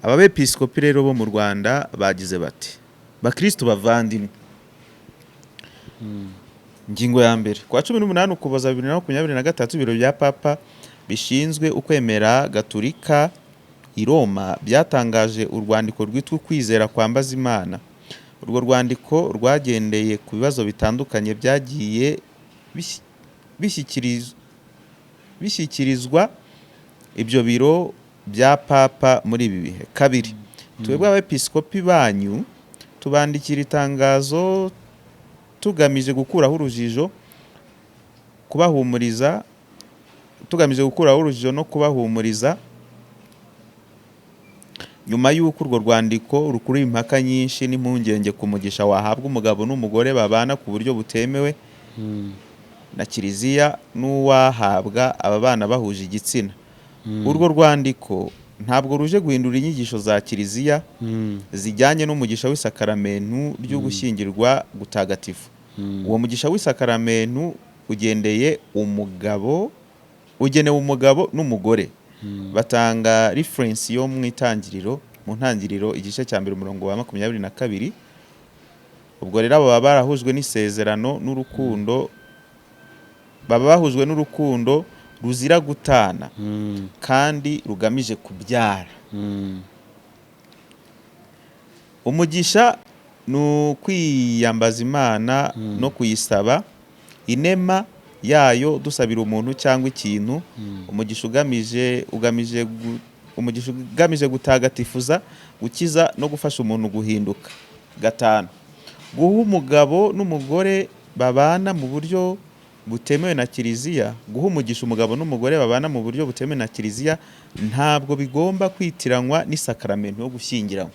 Ababepiskopi rero bo mu Rwanda bagize bati: bakristo bavandimwe, ingingo ya mbere, kwa 18 Ukuboza 2023 ibiro bya Papa bishinzwe ukwemera gatolika i Roma byatangaje urwandiko rwitwa Ukwizera kwambaza Imana. Urwo rwandiko rwagendeye ku bibazo bitandukanye byagiye bishyikirizwa ibyo biro bya Papa muri ibi bihe. Kabiri, twebwe abepiskopi banyu tubandikira itangazo tugamije gukuraho urujijo, no kubahumuriza nyuma y'uko urwo rwandiko rukuriye impaka nyinshi n'impungenge ku mugisha wahabwa umugabo n'umugore babana ku buryo butemewe na Kiliziya n'uwahabwa aba bana bahuje igitsina. Urwo rwandiko ntabwo ruje guhindura inyigisho za Kiliziya zijyanye n'umugisha w'isakaramentu ryo gushyingirwa gutagatifu. Uwo mugisha w'isakaramentu ugenewe umugabo n'umugore. Batanga reference yo mu ntangiriro igice cya 1 umurongo wa 22. Ubwo rero baba barahujwe n'isezerano n'urukundo, baba bahujwe n'urukundo ruzira gutana kandi rugamije kubyara. Umugisha ni ukwiyambaza Imana no kuyisaba inema yayo dusabira umuntu cyangwa ikintu. Umugisha ugamije gutagatifuza, gukiza no gufasha umuntu guhinduka. 5, guha umugabo n'umugore babana mu buryo butemewe na Kiliziya. Guha umugisha umugabo n'umugore babana mu buryo butemewe na Kiliziya ntabwo bigomba kwitiranwa n'isakaramento yo gushyingiranywa.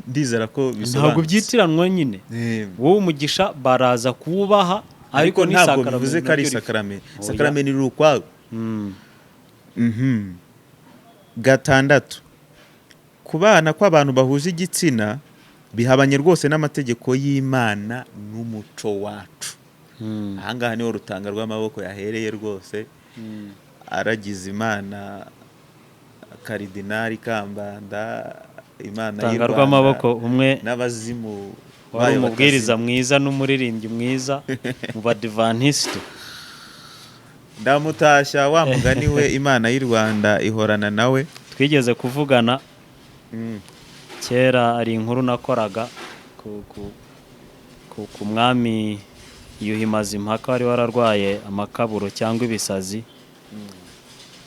Ndizera ko bisobanutse. Ntabwo byitiranwa nyine. Wowe umugisha baraza kubaha, ariko ntabwo bivuze ko ari isakaramento. Isakaramento riri ukwayo. 6, kubana kw'abantu bahuje igitsina bihabanye rwose n'amategeko y'Imana n'umuco wacu. Ahangaha niho rutanga rw'amaboko yahereye rwose, aragize Imana Karidinali Kambanda, Imana y'u Rwanda umwe n'abazimu, wari umubwiriza mwiza n'umuririmbyi mwiza mu Badivantiste. Ndamutashya wa mugani we, Imana y'u Rwanda ihorana nawe. Twigeze kuvugana kera, ari inkuru nakoraga ku mwami Yuhi Mazimpaka wari wararwaye amakaburo cyangwa ibisazi,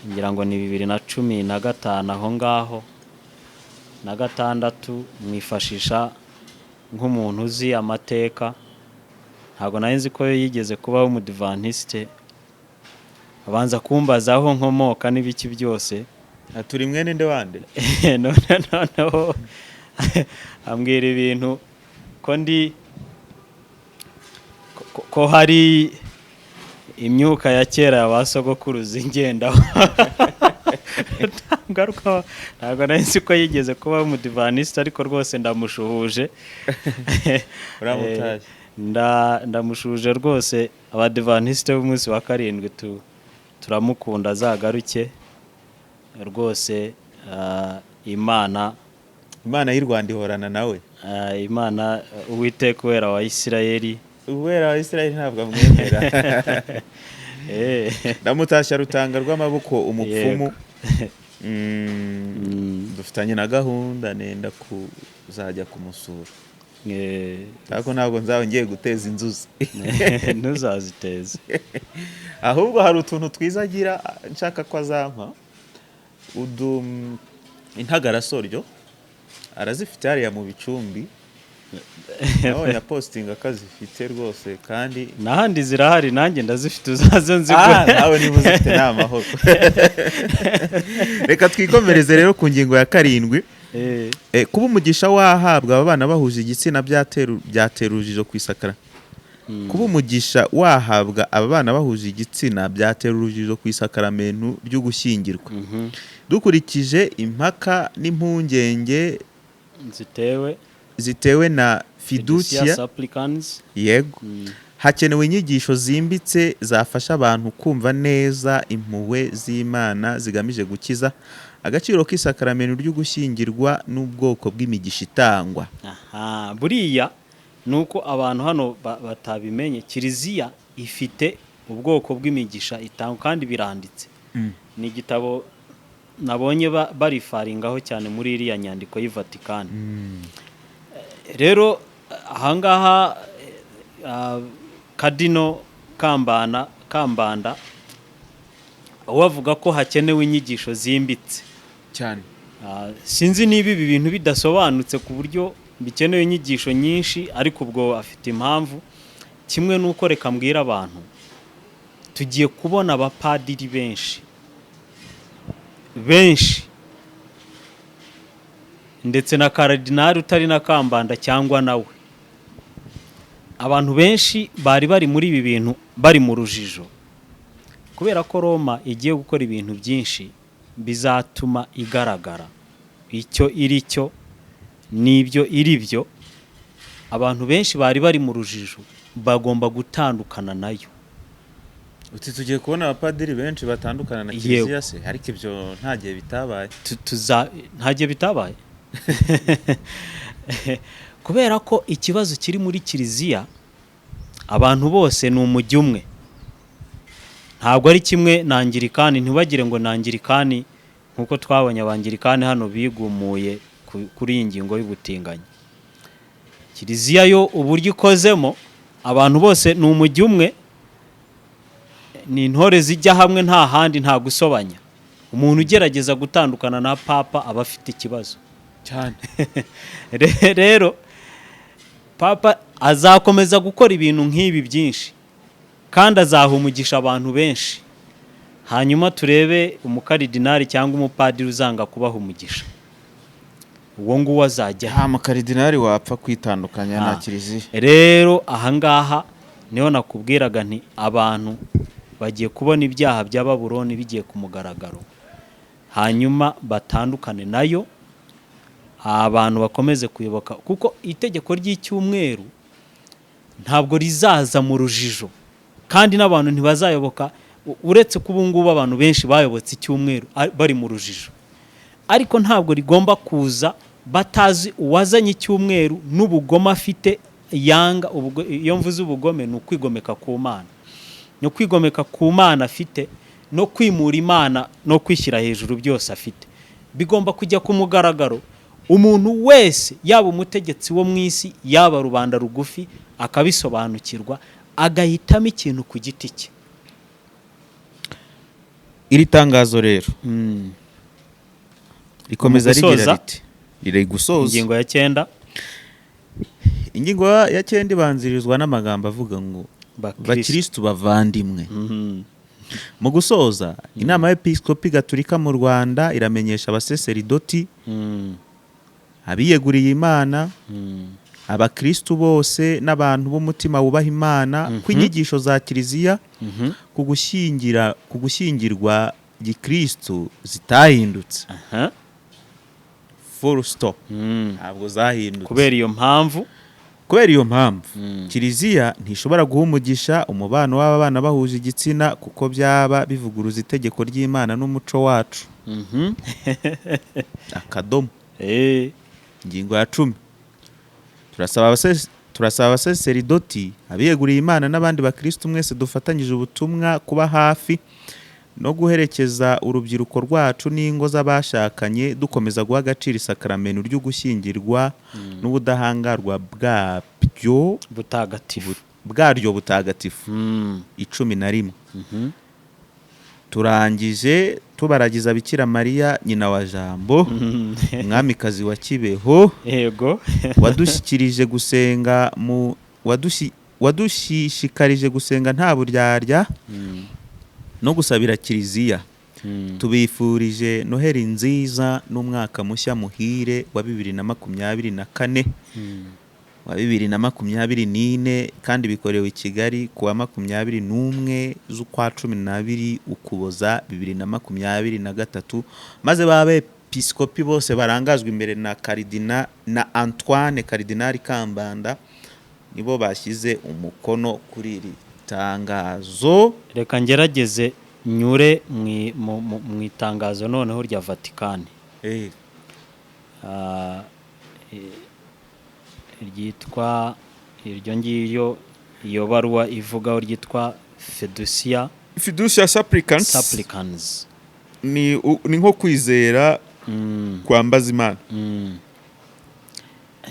ngira ngo ni 2015 aho ngaho na 6 mwifashisha nk'umuntu uzi amateka. Ntabwo nari nzi ko yigeze kubaho umudivantiste, abanza kumbaza aho nkomoka n'ibiki byose. Turi mwene nde wande? Noneho ambwira ibintu ko hari imyuka ya kera y'abasogokuruza ingendaho. Ntabwo nari nzi ko yigeze kubaho umudivantiste, ariko rwose ndamushuhuje. Uramutaje? Ndamushuje rwose. Abadivantiste b'umunsi wa 7 turamukunda, azagaruke rwose. Imana y'u Rwanda ihorana nawe. Imana Uwiteka wera wa Isirayeli. Uwera wa Isirayeli ntabwo amwemera. Ndamutashya Rutanga rw'amaboko umupfumu. Dufitanye na gahunda nenda kuzajya kumusura. Ariko ntabwo nzawe ngiye guteza inzuzi. Ntuzaziteze. Ahubwo hari utuntu twiza agira nshaka ko azampa. Intagarasoryo arazifite hariya mu Bicumbi. Naho ya posting akazifite rwose, kandi nahandi zirahari, nanjye ndazifite, uzaze nzigwe. Nawe niba uzifite n'amahoro. Reka twikomereze rero ku ngingo ya 7. Kuba umugisha wahabwa abana bahuje igitsina byatera urujijo ku isakara. Kuba umugisha wahabwa abana bahuje igitsina byatera urujijo ku isakaramentu ryo gushyingirwa. Dukurikije impaka n'impungenge zitewe na fiducia, yego, hakenewe inyigisho zimbitse zafasha abantu kumva neza impuhwe z'Imana zigamije gukiza, agaciro k'isakaramento ryo gushyingirwa n'ubwoko bw'imigisha itangwa. Buriya nuko abantu hano batabimenye, Kiliziya ifite ubwoko bw'imigisha itangwa kandi biranditse. Ni igitabo nabonye barifaringaho cyane muri iriya nyandiko y'Ivatikani. Rero ahangaha Kadino Kambanda wavuga ko hakenewe inyigisho zimbitse cyane. Sinzi niba ibi bintu bidasobanutse ku buryo bikenewe inyigisho nyinshi, ariko ubwo afite impamvu. Kimwe nuko reka mbwira abantu, tugiye kubona abapadiri benshi ndetse na karidinali utari na Kambanda cyangwa nawe. Abantu benshi bari muri ibi bintu bari mu rujijo, kubera ko Roma igiye gukora ibintu byinshi bizatuma igaragara icyo iri cyo n'ibyo iri byo. Abantu benshi bari mu rujijo, bagomba gutandukana nayo. Uti tugiye kubona abapadiri benshi batandukana na Kiliziya se, ariko ibyo nta gihe bitabaye. Nta gihe bitabaye. Kubera ko ikibazo kiri muri Kiliziya, abantu bose ni umujyi umwe. Ntabwo ari kimwe na Anglikani. Ntibagire ngo na Anglikani nkuko twabonye abanglikani hano bigumuye kuri iyi ngingo y'ubutinganyi. Kiliziya yo uburyo ikozemo, abantu bose ni umujyi umwe, ni intore zijya hamwe, nta handi, nta gusobanya. Umuntu ugerageza gutandukana na papa aba afite ikibazo cyane. Rero papa azakomeza gukora ibintu nk'ibi byinshi, kandi azaha umugisha abantu benshi. Hanyuma turebe umukaridinali cyangwa umupadiri uzanga kubaha umugisha. Uwo nguwo azajya nta mukaridinali wapfa kwitandukanya na Kiliziya. Rero ahangaha niho nakubwiraga nti abantu bagiye kubona ibyaha bya Babuloni bigiye ku mugaragaro, hanyuma batandukane nayo. Abantu bakomeze kuyoboka, kuko itegeko ry'icyumweru ntabwo rizaza mu rujijo, kandi n'abantu ntibazayoboka. Uretse ko ubu ngubu abantu benshi bayobotse icyumweru bari mu rujijo, ariko ntabwo rigomba kuza batazi uwazanye icyumweru n'ubugome afite yanga. Iyo mvuze ubugome ni ukwigomeka ku Mana, no kwigomeka ku Mana afite, no kwimura Imana, no kwishyira hejuru byose afite. Bigomba kujya ku mugaragaro. Umuntu wese, yaba umutegetsi wo mu isi, yaba rubanda rugufi, akabisobanukirwa, agahitamo ikintu ku giti cye. iri tangazo rero rikomeza rigira riti riri gusoza ingingo ya 9. ingingo ya 9 ibanzirizwa n'amagambo avuga ngo bakristo bavandimwe. Mu gusoza inama y'Episkopi Gatolika mu Rwanda iramenyesha abaseseridoti, abiyeguriye Imana, abakristo bose n'abantu b'umutima wubaha Imana ko inyigisho za Kiliziya ku gushyingirwa gikristo zitahindutse. Full stop. Ntabwo zahindutse. Kubera iyo mpamvu Kiliziya ntishobora guha umugisha umubano w'abana bahuje igitsina kuko byaba bivuguruza itegeko ry'Imana n'umuco wacu. Akadomo. Ingingo ya 10. Turasaba abaseseridoti, abiyeguriye Imana n'abandi bakristo mwese dufatanyije ubutumwa kuba hafi no guherekeza urubyiruko rwacu n'ingo z'abashakanye dukomeza guha agaciro isakaramentu ryo gushyingirwa n'ubudahangarwa bwaryo butagatifu. 11. Turangije tubaragiza Bikira Mariya nyina wa Jambo, mwamikazi wa Kibeho, yego wadushyikirije gusenga wadushishikarije gusenga nta buryarya no gusabira Kiliziya. Tubifurije Noheli nziza n'umwaka mushya muhire wa 2024 wa 2024 kandi bikorewe i Kigali kuwa 21 z'ukwa 12 Ukuboza 2023, maze b'abepiskopi bose barangajwe imbere na Antoine Karidinali Kambanda nibo bashyize umukono kuri iri tangazo. Reka ngerageze nyure mu itangazo noneho rya Vatikani. Ryitwa iryo ngiryo, iyo baruwa ivugaho ryitwa Fiducia Supplicans. Ni nko kwizera kwambaza Imana.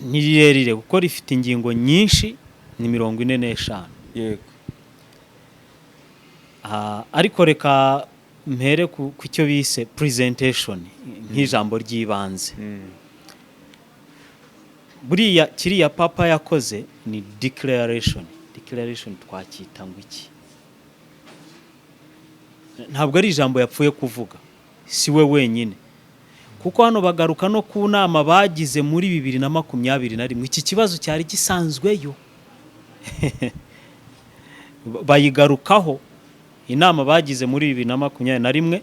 Ni rirerire kuko rifite ingingo nyinshi, ni 45. Yego. Ariko reka mpere ku cyo bise presentation nk'ijambo ry'ibanze. Buriya kiriya papa yakoze ni declaration twakita ngo iki? Ntabwo ari ijambo yapfuye kuvuga, si we wenyine, kuko hano bagaruka no ku nama bagize muri 2021. Iki kibazo cyari gisanzweyo bayigarukaho. Inama bagize muri 2021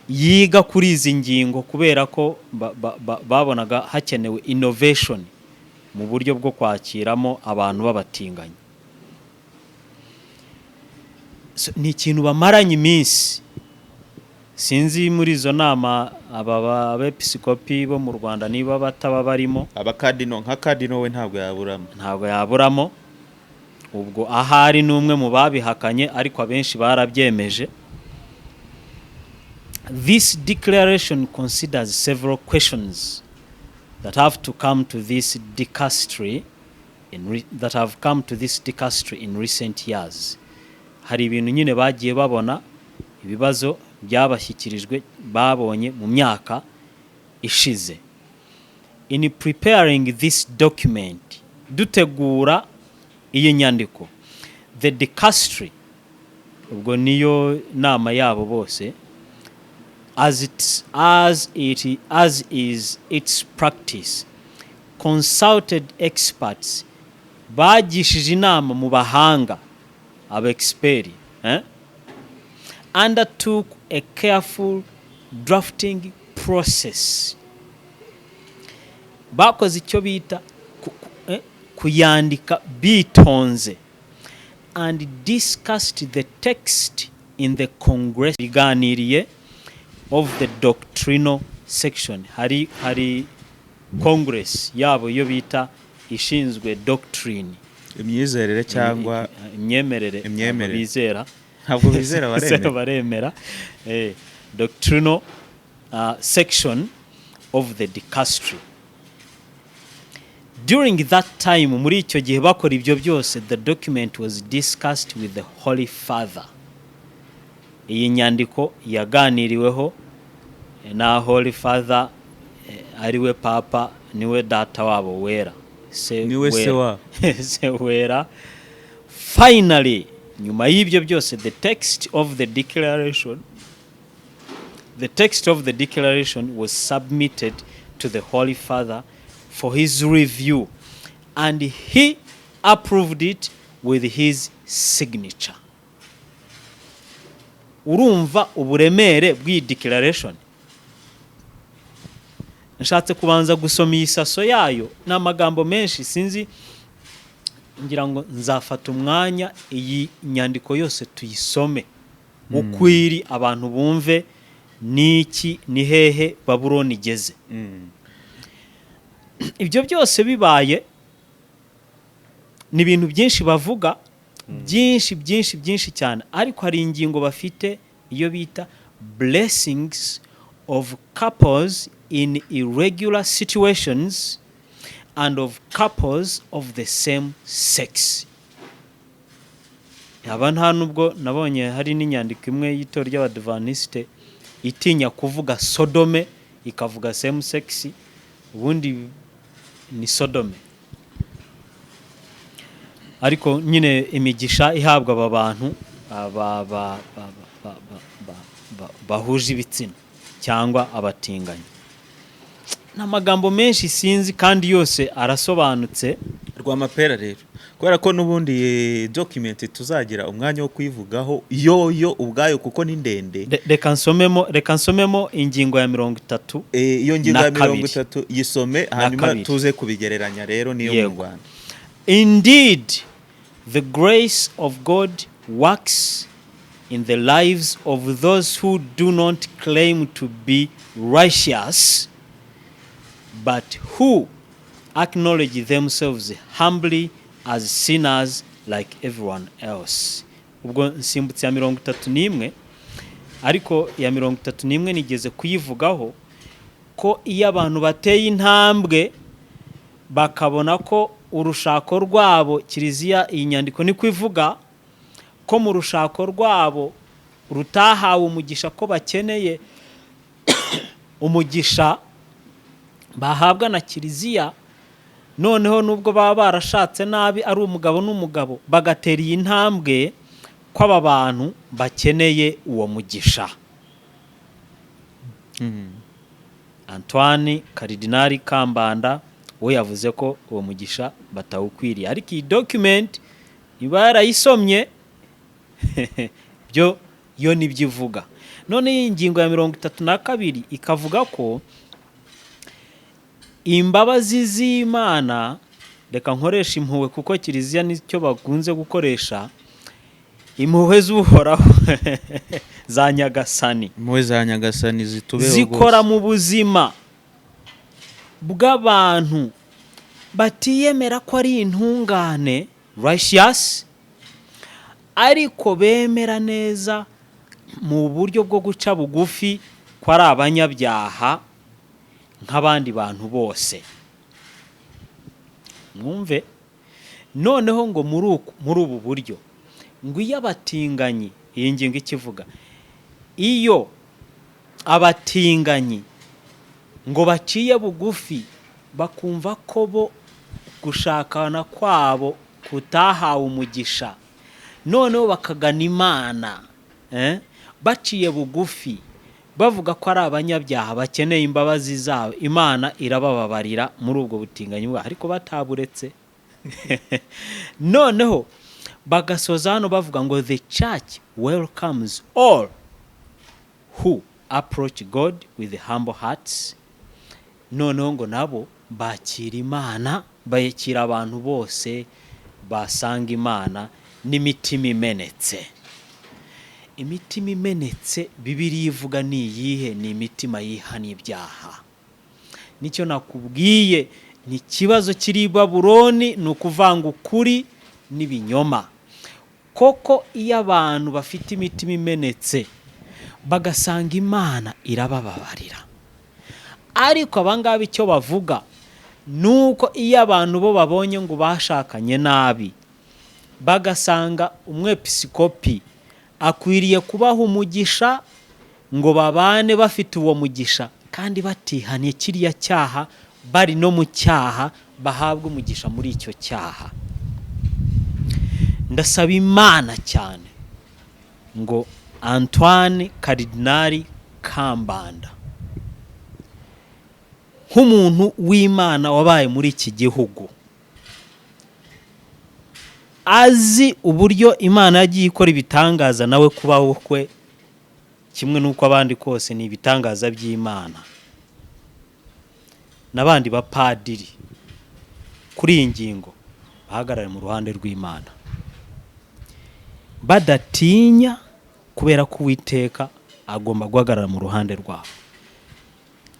yiga kuri izi ngingo kubera ko babonaga hakenewe innovation mu buryo bwo kwakiramo abantu b'abatinganyi. Ni ikintu bamaranye iminsi. Sinzi muri izo nama abepiskopi bo mu Rwanda niba bataba barimo. Abakadino nka kadino we ntabwo yaburamo. Ubwo ahari n'umwe mu babihakanye, ariko abenshi barabyemeje. This declaration considers several questions that have come to this dicastery in recent years. Hari ibintu nyine bagiye babona, ibibazo byabashyikirijwe babonye mu myaka ishize. In preparing this document, dutegura iyi nyandiko, the dicastery, ubwo niyo nama yabo bose, as is its practice, consulted experts, bagishije inama mu bahanga, abexperi, undertook a careful drafting process. Bakoze icyo bita kuyandika bitonze, and discussed the text in the Congress. Biganiriye of the doctrinal section. Hari Congress yabo yo bita ishinzwe doctrine, imyizerere cyangwa imyemerere. Bizera ntabwo bizera baremera. Doctrinal section of the dicastery. during that time muri icyo gihe bakora ibyo byose, the document was discussed with the Holy Father. Iyi nyandiko yaganiriweho na Holy Father, ariwe papa, niwe data wabo wera, niwe se wabo se wera. Finally, nyuma y'ibyo byose, the text of the declaration was submitted to the Holy Father for his review, and he approved it with his signature. Urumva uburemere bw'iyi declaration? Nshatse kubanza gusoma isaso yayo n'amagambo menshi, sinzi, ngira ngo nzafata umwanya iyi nyandiko yose tuyisome ukwiri abantu bumve niki ni hehe Babuloni igeze. Ibyo byose bibaye ni ibintu byinshi bavuga, byinshi cyane, ariko hari ingingo bafite iyo bita blessings of couples in irregular situations and of couples of the same sex. Aba nta nubwo nabonye hari n'inyandiko imwe y'Itorero ry'Abadventiste itinya kuvuga Sodome ikavuga same sex, ubundi ni Sodome. Ariko nyine imigisha ihabwa aba bantu bahuje ibitsina cyangwa abatinganyi. N'amagambo menshi sinzi kandi yose arasobanutse. Rwamapera rero, kubera ko n'ubundi document tuzagira umwanya wo kwivugaho yo ubwayo kuko ni ndende, reka nsomemo ingingo ya 30. Iyo ngingo ya 30 yisome, hanyuma tuze kubigereranya rero niyo mu Rwanda. Indeed, the grace of God works in the lives of those who do not claim to be righteous, but who acknowledge themselves humbly as sinners like everyone else. Ubwo nsimbutse ya 31, ariko ya 31 nigeze kuyivugaho ko iyo abantu bateye intambwe bakabona ko urushako rwabo, Kiliziya iyi nyandiko ni kwivuga ko mu rushako rwabo rutahawe umugisha, ko bakeneye umugisha bahabwa na Kiliziya, noneho nubwo baba barashatse nabi ari umugabo n'umugabo, bagatera iyi ntambwe ko aba bantu bakeneye uwo mugisha. Antoine Karidinali Kambanda we yavuze ko uwo mugisha batawukwiriye, ariko iyi document iba yarayisomye byo yo nibyivuga. None iyi ngingo ya 32 ikavuga ko imbabazi z'Imana, reka nkoresha impuhwe kuko Kiliziya nicyo bakunze gukoresha, impuhwe z'Uhoraho za Nyagasani, impuhwe za Nyagasani zitubeho, zikora mu buzima bw'abantu batiyemera ko ari intungane righteous, ariko bemera neza mu buryo bwo guca bugufi ko ari abanyabyaha nk'abandi bantu bose. Mwumve noneho ngo muri ubu buryo, ngo iyo abatinganyi, iyi ngingo ikivuga, iyo abatinganyi ngo baciye bugufi bakumva ko bo gushakana kwabo kutahawe umugisha, noneho bakagana Imana baciye bugufi bavuga ko ari abanyabyaha bakeneye imbabazi zabo, Imana irabababarira muri ubwo butinganyi bwa, ariko bataburetse. Noneho bagasoza hano bavuga ngo the church welcomes all who approach God with humble hearts. Noneho ngo nabo bakira Imana, bayikira abantu bose basanga Imana n'imitima imenetse. Imitima imenetse Bibiliya ivuga ni iyihe? Ni imitima yihana ibyaha. Nicyo nakubwiye, ni ikibazo kiri Babuloni, ni ukuvanga ukuri n'ibinyoma. Koko iyo abantu bafite imitima imenetse bagasanga Imana irabababarira, ariko abangaba icyo bavuga nuko iyo abantu bo babonye ngo bashakanye nabi bagasanga umwepiskopi akwiriye kubaha umugisha ngo babane bafite uwo mugisha kandi batihaniye kiriya cyaha, bari no mu cyaha, bahabwa umugisha muri icyo cyaha. Ndasaba Imana cyane ngo Antoine Karidinali Kambanda nk'umuntu w'Imana wabaye muri iki gihugu, azi uburyo Imana yagiye ikora ibitangaza, nawe kubaho kwe kimwe n'uko abandi kose ni ibitangaza by'Imana, n'abandi bapadiri kuri iyi ngingo bahagarare mu ruhande rw'Imana badatinya, kubera ko Uwiteka agomba guhagarara mu ruhande rwabo.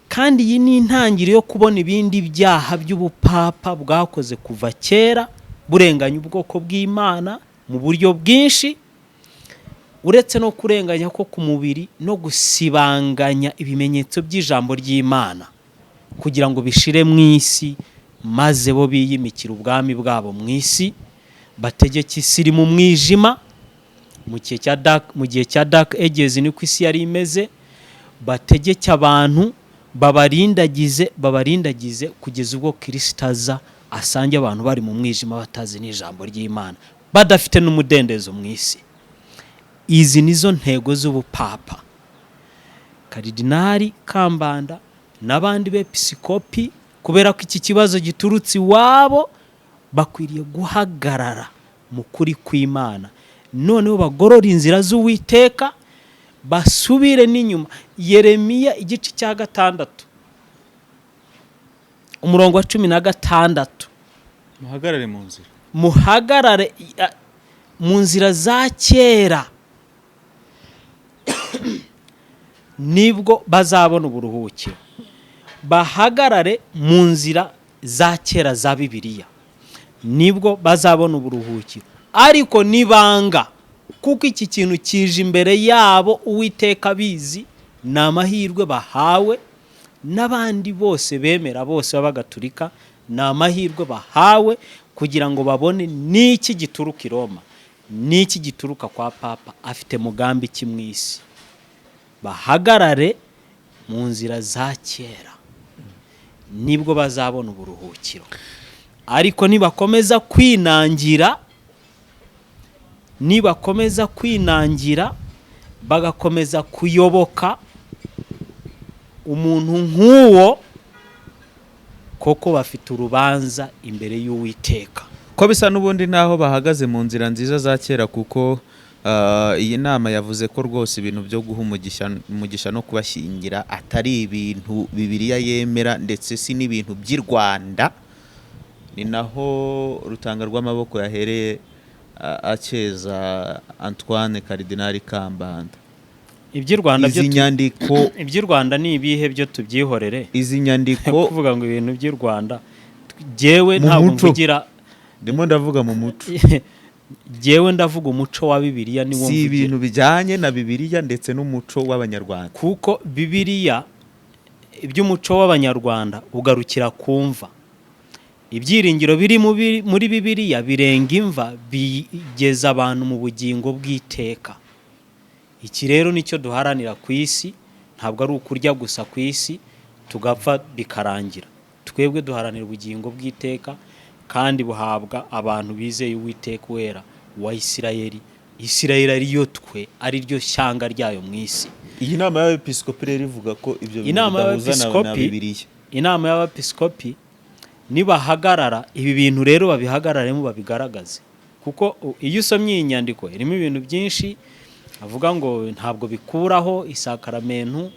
Kandi iyi ni intangiriro yo kubona ibindi byaha by'ubupapa bwakoze kuva kera burenganya ubwoko bw'Imana mu buryo bwinshi, uretse no kurenganya ko ku mubiri no gusibanganya ibimenyetso by'ijambo ry'Imana kugira ngo bishire mu isi, maze bo biyimikira ubwami bwabo mu isi, bategeka isi iri mu mwijima. Mu gihe cya dark ages niko isi yari imeze, bategeke abantu babarindagize kugeza ubwo Kristo aza asange abantu bari mu mwijima batazi n'ijambo ry'Imana, badafite n'umudendezo mu isi. Izi nizo ntego z'ubupapa. Karidinali Kambanda n'abandi bepiskopi, kubera ko iki kibazo giturutse iwabo, bakwiriye guhagarara mu kuri kw'Imana, noneho bagorora inzira z'Uwiteka, basubire n'inyuma. Yeremiya igice cya 6 umurongo wa 16, muhagarare mu nzira, muhagarare mu nzira za kera nibwo bazabona uburuhukiro. Bahagarare mu nzira za kera za Bibiliya nibwo bazabona uburuhukiro. Ariko nibanga, kuko iki kintu kije imbere yabo, Uwiteka bizi, ni amahirwe bahawe, n'abandi bose bemera bose b'Abagatulika ni amahirwe bahawe kugira ngo babone n'iki gituruka i Roma, n'iki gituruka kwa Papa, afite mugambi ki mu isi. Bahagarare mu nzira za kera nibwo bazabona uburuhukiro. Ariko nibakomeza kwinangira bagakomeza kuyoboka umuntu nk'uwo, koko bafite urubanza imbere y'Uwiteka. ko bisa n'ubundi naho bahagaze mu nzira nziza za kera, kuko iyi nama yavuze ko rwose ibintu byo guha umugisha no kubashyingira atari ibintu Bibiliya yemera, ndetse si n'ibintu by'i Rwanda. Ni naho Rutanga rw'amaboko yahereye akeza Antoine Karidinali Kambanda. Iby'i Rwanda izi nyandiko iby'i Rwanda ni ibihe byo tubyihorere. Izi nyandiko kuvuga ngo ibintu by'i Rwanda, jewe ntabwo mvugira, ndimo ndavuga mu muco. Jewe ndavuga umuco wa Bibiliya, ni wo mvugira. Si ibintu bijyanye na Bibiliya ndetse n'umuco w'Abanyarwanda, kuko Bibiliya, iby'umuco w'Abanyarwanda ugarukira kumva. Ibyiringiro biri muri Bibiliya birenga imva, bigeza abantu mu bugingo bw'iteka. Iki rero nicyo duharanira ku isi, ntabwo ari ukurya gusa ku isi tugapfa bikarangira. Twebwe duharanira ubugingo bw'iteka, kandi buhabwa abantu bizeye Uwiteka wera wa Isirayeli. Isirayeli ariyo twe, ari ryo shyanga ryayo mu isi. Iyi nama y'abepiskopi rero ivuga ko ibyo bintu bidahuza na Bibiliya. Inama y'abepiskopi nibahagarara, ibi bintu rero babihagararemo, babigaragaze. Kuko iyo usomye iyi nyandiko irimo ibintu byinshi, avuga ngo ntabwo bikuraho isakaramentu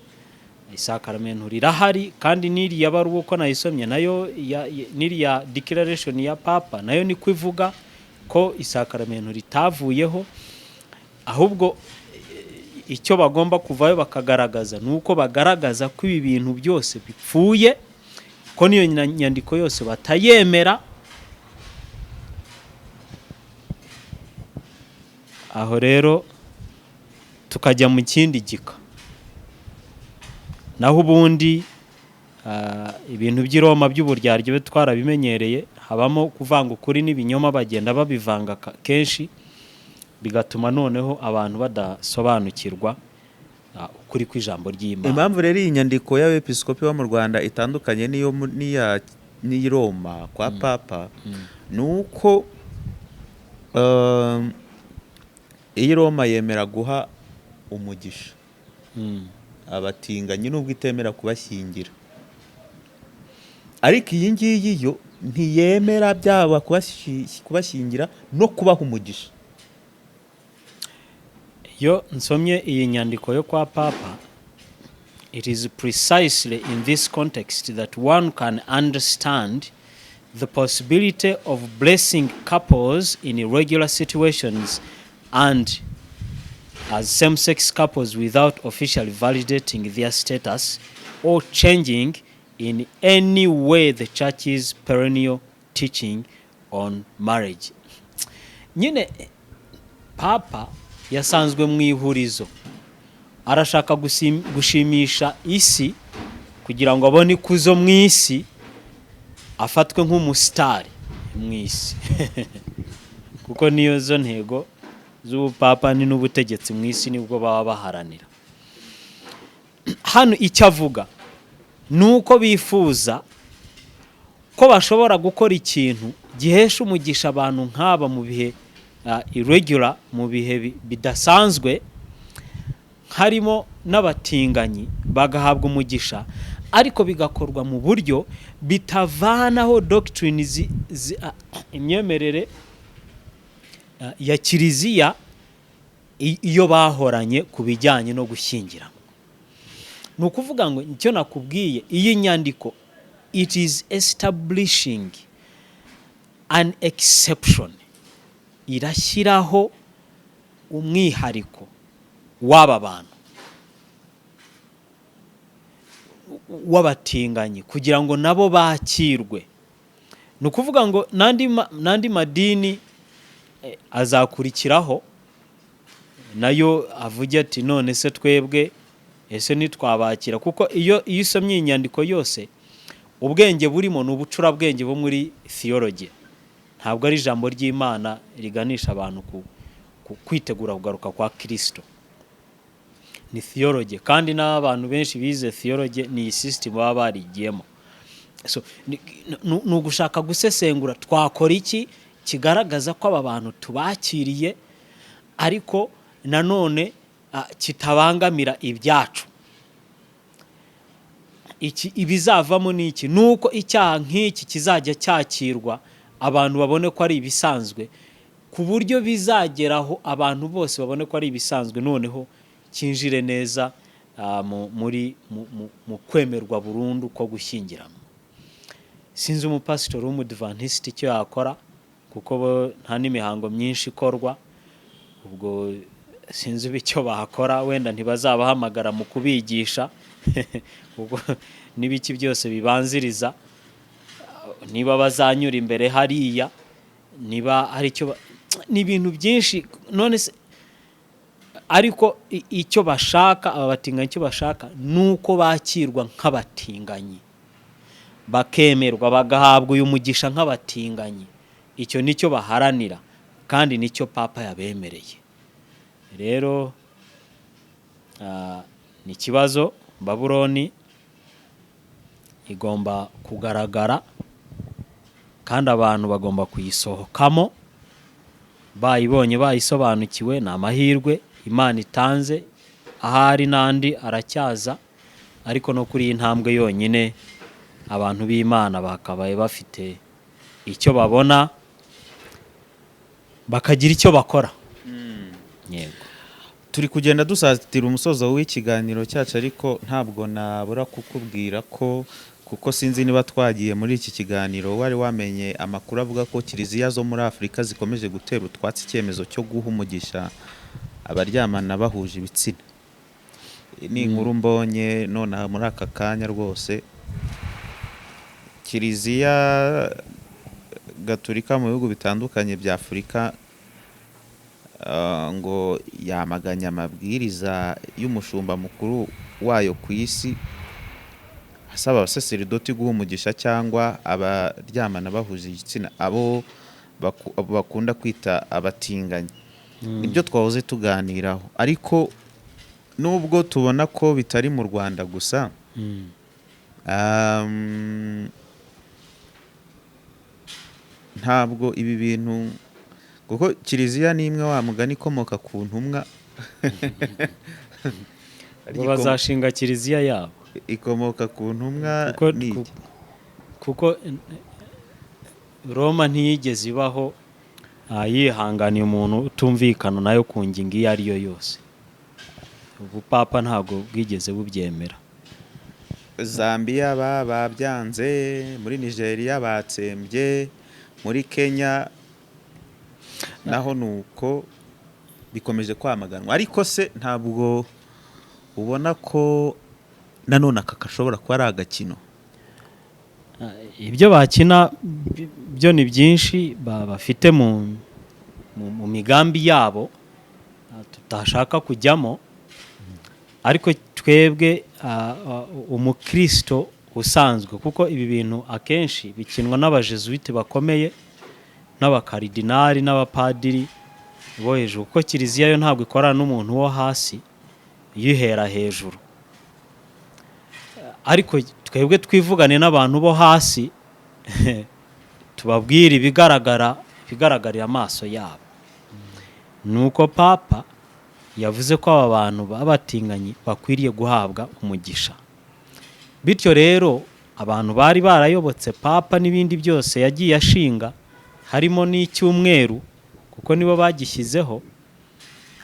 rirahari. Kandi n'iriya baruwa uko nayisomye nayo, n'iriya declaration ya Papa nayo niko ivuga ko isakaramentu ritavuyeho, ahubwo icyo bagomba kuvayo bakagaragaza nuko bagaragaza ko ibi bintu byose bipfuye, ko niyo nyandiko yose batayemera. Aho rero tukajya mu kindi gika, naho ubundi ibintu by'Iroma by'uburyaryo be twarabimenyereye, habamo kuvanga ukuri n'ibinyoma, bagenda babivanga kenshi, bigatuma noneho abantu badasobanukirwa ukuri kw'ijambo ry'Imana. Impamvu rero iyi nyandiko y'abepiskopi bo mu Rwanda itandukanye n'iyi Roma kwa Papa, ni uko iyi Roma yemera guha umugisha abatinganyi nubwo itemera kubashyingira, ariko iyi ngiyi yo ntiyemera byaba kubashyingira no kubaha umugisha. Yo nsomye iyi nyandiko yo kwa Papa, it is precisely in this context that one can understand the possibility of blessing couples in irregular situations and as same-sex couples without officially validating their status or changing in any way the church's perennial teaching on marriage. Nyine Papa yasanzwe mu ihurizo, arashaka gushimisha isi kugira ngo abone ikuzo mu isi, afatwe nk'umusitari mu isi kuko niyo zo ntego z'ubupapa ni n'ubutegetsi mu isi nibwo baba baharanira. Hano icyo avuga ni uko bifuza ko bashobora gukora ikintu gihesha umugisha abantu nk'aba mu bihe irregular, mu bihe bidasanzwe, harimo n'abatinganyi bagahabwa umugisha, ariko bigakorwa mu buryo bitavanaho doctrine imyemerere ya Kiliziya iyo bahoranye ku bijyanye no gushyingira. Ni ukuvuga ngo icyo nakubwiye, iyi nyandiko it is establishing an exception, irashyiraho umwihariko w'aba bantu w'abatinganyi kugira ngo nabo bakirwe. Ni ukuvuga ngo n'andi madini azakurikiraho nayo avuge ati none se twebwe ese ntitwabakira, kuko iyo usomye inyandiko yose ubwenge burimo ni ubucurabwenge bo muri theology, ntabwo ari ijambo ry'Imana riganisha abantu ku kwitegura kugaruka kwa Kristo. Ni theology, kandi n'abantu benshi bize theology ni system baba barigiyemo. So ni ugushaka gusesengura twakora iki kigaragaza ko aba bantu tubakiriye ariko nanone kitabangamira ibyacu. Ibizavamo n'iki, nuko icyaha nk'iki kizajya cyakirwa, abantu babone ko ari ibisanzwe, ku buryo bizageraho abantu bose babone ko ari ibisanzwe, noneho kinjire neza mu kwemerwa burundu ko gushyingirana. Sinzi umupasitori w'umudivantiste icyo yakora, kuko nta n'imihango myinshi ikorwa, ubwo sinzi icyo bakora, wenda ntibazabahamagara mu kubigisha ubwo n'ibiki byose bibanziriza, niba bazanyura imbere hariya, niba hari icyo ni ibintu byinshi none se, ariko icyo bashaka aba batinganyi, icyo bashaka nuko bakirwa nk'abatinganyi, bakemerwa, bagahabwa uyu mugisha nk'abatinganyi. Icyo nicyo baharanira kandi nicyo Papa yabemereye. Rero ni ikibazo Babuloni igomba kugaragara kandi abantu bagomba kuyisohokamo, bayibonye bayisobanukiwe, ni amahirwe Imana itanze, ahari n'andi aracyaza, ariko no kuri iyi ntambwe yonyine abantu b'Imana bakabaye bafite icyo babona, bakagira icyo bakora. Yego, turi kugenda dusatira umusozo w'ikiganiro cyacu, ariko ntabwo nabura kukubwira ko, kuko sinzi niba twagiye muri iki kiganiro wari wamenye amakuru avuga ko Kiliziya zo muri Afurika zikomeje gutera utwatsi icyemezo cyo guha umugisha abaryamana bahuje ibitsina. Ni inkuru mbonye none muri aka kanya rwose. Kiliziya Gatolika mu bihugu bitandukanye bya Afurika ngo yamaganya amabwiriza y'umushumba mukuru wayo ku isi asaba abasaseridoti guha umugisha cyangwa abaryamana bahuje igitsina, abo bakunda kwita abatinganyi. Ibyo twahoze tuganiraho, ariko nubwo tubona ko bitari mu Rwanda gusa, ntabwo ibi bintu, kuko kiliziya ni imwe wa mugani ikomoka ku ntumwa ngo bazashinga kiliziya yabo, ikomoka ku ntumwa kuko Roma ntiyigeze ibaho yihanganiye umuntu utumvikana nayo ku ngingo iyo ari yo yose. Ubupapa ntabwo bwigeze bubyemera. Zambia babyanze, muri Nigeria batsembye, muri Kenya naho nuko bikomeje kwamaganwa. Ariko se ntabwo ubona ko nanone aka gashobora kuba ari agakino? Ibyo bakina byo ni byinshi bafite mu migambi yabo tutashaka kujyamo, ariko twebwe umukristo usanzwe, kuko ibi bintu akenshi bikinwa n'abajesuite bakomeye n'abakaridinari n'abapadiri bo hejuru, kuko kiliziya yo ntabwo ikorana n'umuntu wo hasi yihera hejuru. Ariko twebwe twivugane n'abantu bo hasi tubabwira ibigaragarira amaso yabo. Nuko papa yavuze ko aba bantu b'abatinganyi bakwiriye guhabwa umugisha. Bityo rero abantu bari barayobotse papa n'ibindi byose yagiye ashinga, harimo n'icyumweru kuko nibo bagishyizeho,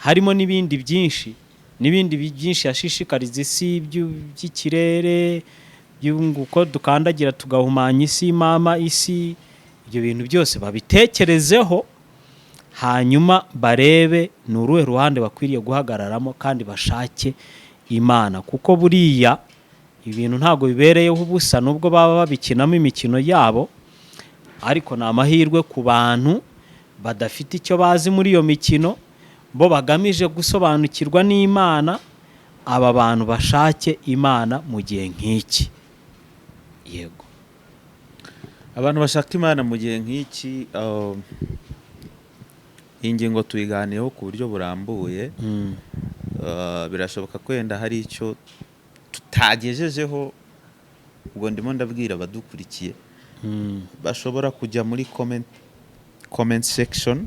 harimo n'ibindi byinshi yashishikariza isi by'ikirere, uko dukandagira tugahumanya isi, mama isi, ibyo bintu byose babitekerezeho, hanyuma barebe ni uruhe ruhande bakwiriye guhagararamo kandi bashake Imana, kuko buriya ibintu ntabwo bibereyeho ubusa, nubwo baba babikinamo imikino yabo, ariko ni amahirwe ku bantu badafite icyo bazi muri iyo mikino, bo bagamije gusobanukirwa n'Imana. Aba bantu bashake Imana mu gihe nk'iki. Yego, abantu bashaka Imana mu gihe nk'iki. Iyi ngingo tuyiganiyeho ku buryo burambuye. Birashoboka ko wenda hari icyo tutagejejeho, ubwo ndimo ndabwira abadukurikiye bashobora kujya muri comment section.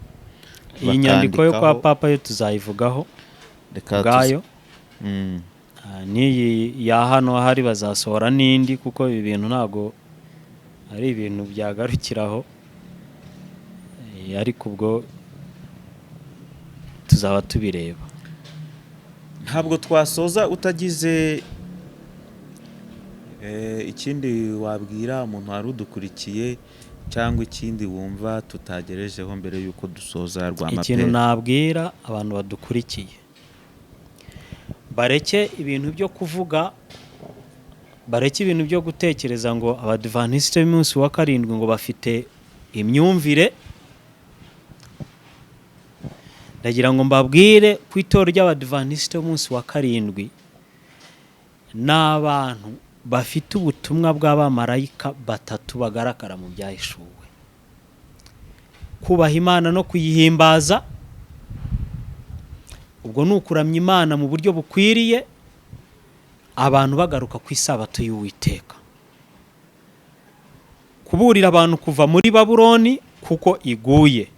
Iyi nyandiko yo kwa papa yo tuzayivugaho ubwayo, n'iyi ya hano hari bazasohora n'indi, kuko ibi bintu ntabwo ari ibintu byagarukiraho, ariko ubwo tuzaba tubireba. Ntabwo twasoza utagize ikindi wabwira umuntu wari udukurikiye, cyangwa ikindi wumva tutagerejeho mbere y'uko dusoza Rwamapera. Ikintu nabwira abantu badukurikiye, bareke ibintu byo kuvuga, bareke ibintu byo gutekereza ngo abadivantiste b'umunsi wa karindwi ngo bafite imyumvire. Ndagira ngo mbabwire ku itorero ry'abadivantiste b'umunsi wa karindwi n'abantu bafite ubutumwa bw'abamarayika batatu bagaragara mu byahishuwe: kubaha Imana no kuyihimbaza, ubwo ni ukuramya Imana mu buryo bukwiriye, abantu bagaruka ku isabato y'Uwiteka, kuburira abantu kuva muri Babuloni kuko iguye,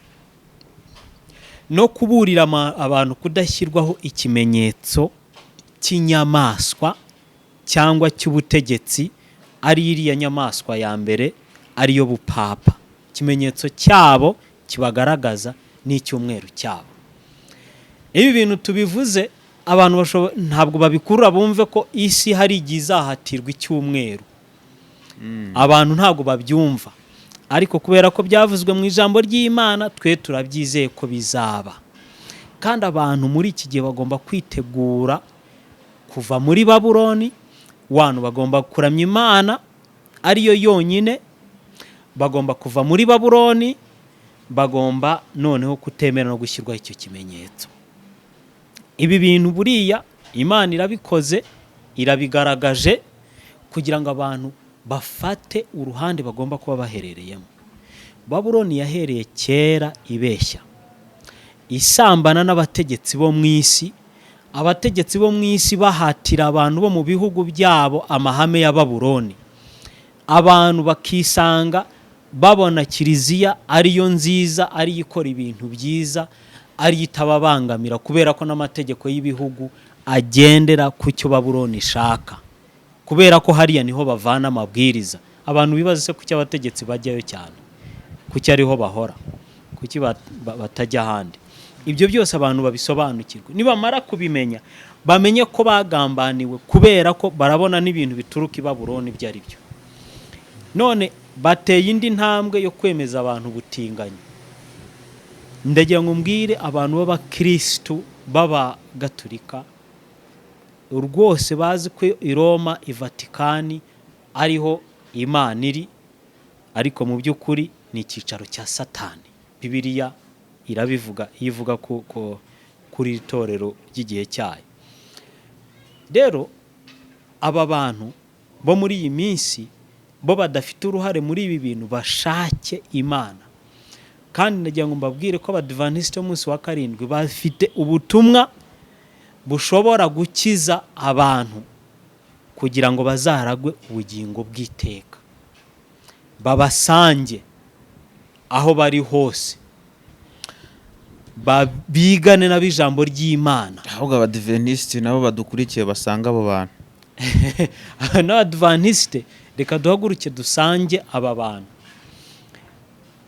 no kuburira abantu kudashyirwaho ikimenyetso cy'inyamaswa cyangwa cy'ubutegetsi, ari iriya nyamaswa ya mbere ariyo bupapa. Ikimenyetso cyabo kibagaragaza n'icyumweru cyabo. Ibi bintu tubivuze, abantu ntabwo babikurura bumve ko isi hari igihe izahatirwa icyumweru. Abantu ntabwo babyumva, ariko kubera ko byavuzwe mu ijambo ry'Imana, twe turabyizeye ko bizaba. Kandi abantu muri iki gihe bagomba kwitegura kuva muri Babuloni. Bagomba kuramya Imana ariyo yonyine, bagomba kuva muri Babuloni, bagomba noneho kutemera no gushyirwaho icyo kimenyetso. Ibi bintu buriya Imana irabikoze, irabigaragaje kugira ngo abantu bafate uruhande bagomba kuba baherereyemo. Babuloni yahereye kera ibeshya, isambana n'abategetsi bo mu isi, abategetsi bo mu isi bahatira abantu bo mu bihugu byabo amahame ya Babuloni. Abantu bakisanga babona kiliziya ariyo nziza, ariyo ikora ibintu byiza, ariyo itababangamira, kubera ko n'amategeko y'ibihugu agendera ku cyo Babuloni ishaka, kubera ko hariya niho bavana amabwiriza. Abantu bibaza se kuki abategetsi bajyayo cyane, kuki ariho bahora, kuki batajya ahandi. Ibyo byose abantu babisobanukirwe, nibamara kubimenya bamenye ko bagambaniwe, kubera ko barabona n'ibintu bituruka i Babuloni ibyo ari byo. None bateye indi ntambwe yo kwemeza abantu ubutinganyi. Ndagira ngo mbwire abantu b'abakristu b'abagatulika rwose bazi ko i Roma, i Vatikani ariho Imana iri, ariko mu by'ukuri ni icyicaro cya Satani. Bibiliya irabivuga, ivuga kuri itorero ry'igihe cyayo. Rero aba bantu bo muri iyi minsi bo badafite uruhare muri ibi bintu bashake Imana. Kandi ndagira ngo mbabwire ko abadiventiste b'umunsi wa karindwi bafite ubutumwa bushobora gukiza abantu kugira ngo bazaragwe ubugingo bw'iteka, babasange aho bari hose, bigane n'ab'ijambo ry'Imana. Ahubwo abadiventiste nabo badukurikiye basanga abo bantu. N'abadiventiste reka duhaguruke dusange aba bantu.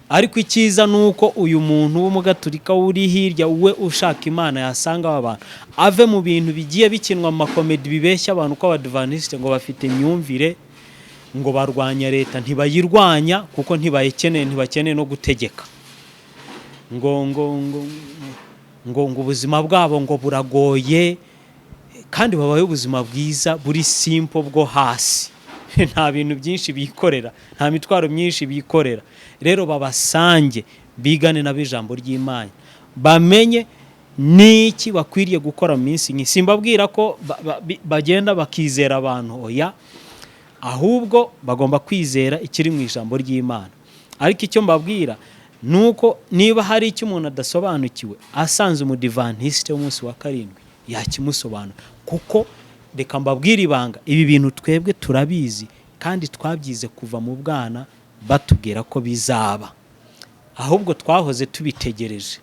Ariko icyiza nuko uyu muntu w'umugatulika uri hirya, we ushaka Imana, yasanga aba bantu, ave mu bintu bigiye bikinwa mu makomedi bibeshya abantu ko abadiventiste ngo bafite imyumvire ngo barwanya leta. Ntibayirwanya kuko ntibakeneye no gutegeka. ngo ubuzima bwabo ngo buragoye, kandi babaye ubuzima bwiza buri simple bwo hasi. Nta bintu byinshi bikorera, nta mitwaro myinshi bikorera. Rero babasange, bigane n'ab'ijambo ry'Imana, bamenye niki bakwiriye gukora mu minsi nk'iyi. Simbabwira ko bagenda bakizera abantu, oya, ahubwo bagomba kwizera ikiri mu ijambo ry'Imana. Ariko icyo mbabwira nuko niba hari icyo umuntu adasobanukiwe, asanze umudiventiste w'umunsi wa karindwi yakimusobanura. Kuko reka mbabwire ibanga, ibi bintu twebwe turabizi kandi twabyize kuva mu bwana, batubwira ko bizaba, ahubwo twahoze tubitegereje,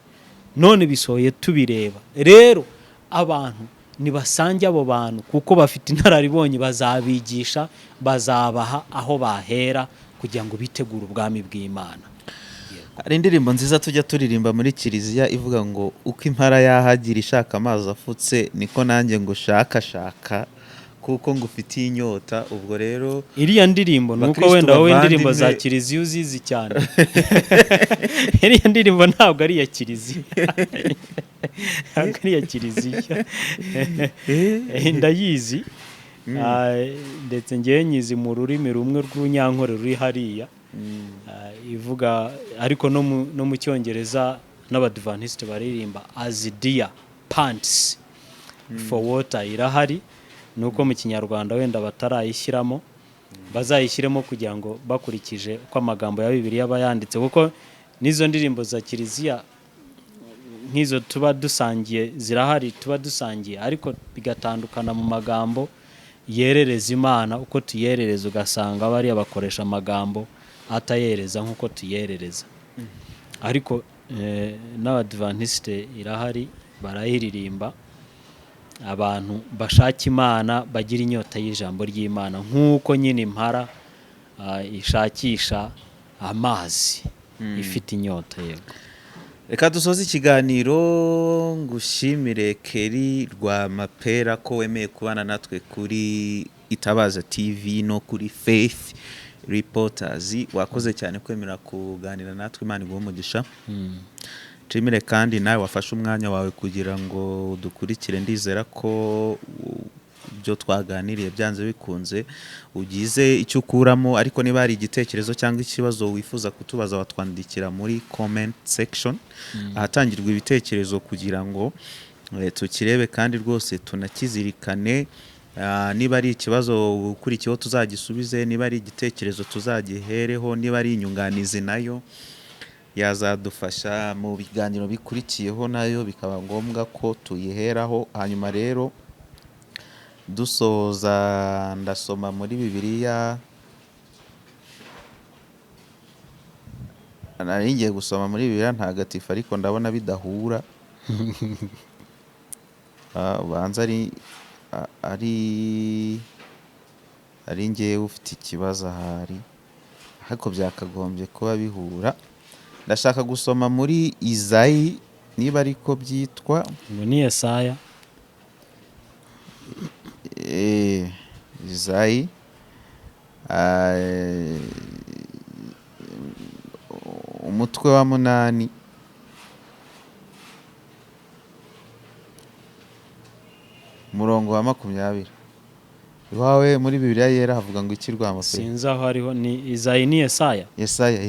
none bisohoye tubireba. Rero abantu nibasange abo bantu, kuko bafite inararibonye, bazabigisha, bazabaha aho bahera kugira ngo bitegure ubwami bw'Imana. Hari indirimbo nziza tujya turirimba muri kiliziya ivuga ngo uko impara yahagira ishaka amazi afutse, niko nanjye ngo shaka kuko ngufitiye inyota. Ubwo rero iriya ndirimbo nuko wenda wowe indirimbo za kiliziya uzizi cyane. Iriya ndirimbo ntabwo ari iya kiliziya, ntabwo ari iya kiliziya. Ndayizi, ndetse ngewe nyizi mu rurimi rumwe rw'urunyankore ruri hariya, ivuga, ariko no mu cyongereza n'abadiventiste baririmba as deer pants for water irahari. Nuko mu kinyarwanda wenda batarayishyiramo, bazayishyiremo kugira ngo bakurikije uko amagambo ya Bibiliya aba yanditse, kuko n'izo ndirimbo za kiliziya nk'izo tuba dusangiye zirahari, tuba dusangiye, ariko bigatandukana mu magambo yerereza Imana. Uko tuyerereza ugasanga bariya bakoresha amagambo atayereza nk'uko tuyerereza. Ariko n'abadiventiste irahari, barayiririmba. Abantu bashaka Imana bagira inyota y'ijambo ry'Imana, nk'uko nyine impara ishakisha amazi ifite inyota. Yego, reka dusoze ikiganiro. Ngushimire Keri Rwamapera ko wemeye kubana natwe kuri Itabaza TV no kuri Faith Reporters. Wakoze cyane kwemera kuganira natwe, Imana iguhe umugisha. Nshimire kandi nawe wafashe umwanya wawe kugira ngo dukurikire. Ndizera ko ibyo twaganiriye byanze bikunze ugize icyo ukuramo, ariko niba hari igitekerezo cyangwa ikibazo wifuza kutubaza, watwandikira muri comment section ahatangirwa ibitekerezo kugira ngo tukirebe kandi rwose tunakizirikane. niba ari ikibazo ukurikiyeho tuzagisubize, niba ari igitekerezo tuzagihereho, niba ari inyunganizi nayo yazadufasha mu biganiro bikurikiyeho, nayo bikaba ngombwa ko tuyiheraho. Hanyuma rero dusoza ndasoma muri Bibiliya, nari ngiye gusoma muri Bibiliya ntagatifu ariko ndabona bidahura. Ubanza ari ngewe ufite ikibazo ahari, ariko byakagombye kuba bihura. Ndashaka gusoma muri Izayi, niba ariko byitwa, ngo ni Yesaya. Izayi umutwe wa 8 umurongo wa 20. Iwawe muri Bibiliya yera havuga ngo iki Rwamapera? Sinzi aho hariho, ni Izayi ni Yesaya. Yesaya.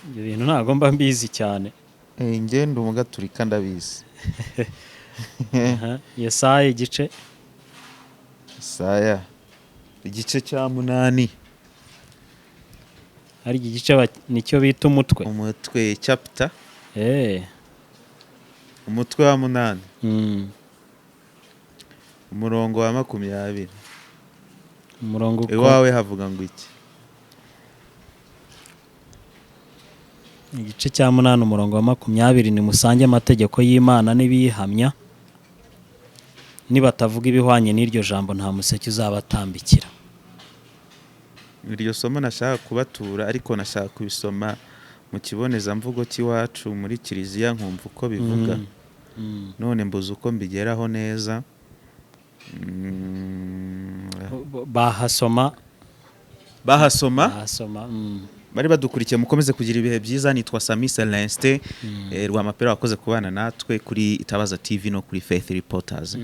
Ibyo bintu ntabwo mba mbizi cyane. Ngende umugaturika ndabizi. Yesaya igice, Yesaya igice cya 8. hari igice nicyo bita umutwe. Umutwe chapter. Umutwe wa 8. Umurongo wa 20. Umurongo uko iwawe havuga ngo iki? igice cya 8 umurongo wa 20, ni musange amategeko y'Imana n'ibiyihamya, nibatavuga ibihwanye n'iryo jambo nta museke uzabatambikira. Iryo somo nashaka kubatura, ariko nashaka kubisoma mu kibonezamvugo cy'iwacu muri kiliziya nkumva uko bivuga. None mbuze uko mbigeraho neza. Bahasoma. Bari badukurikiye mukomeze kugira ibihe byiza. Nitwa Sami Celestin, Rwamapera wakoze kubana natwe kuri Itabaza TV no kuri Faith Reporters.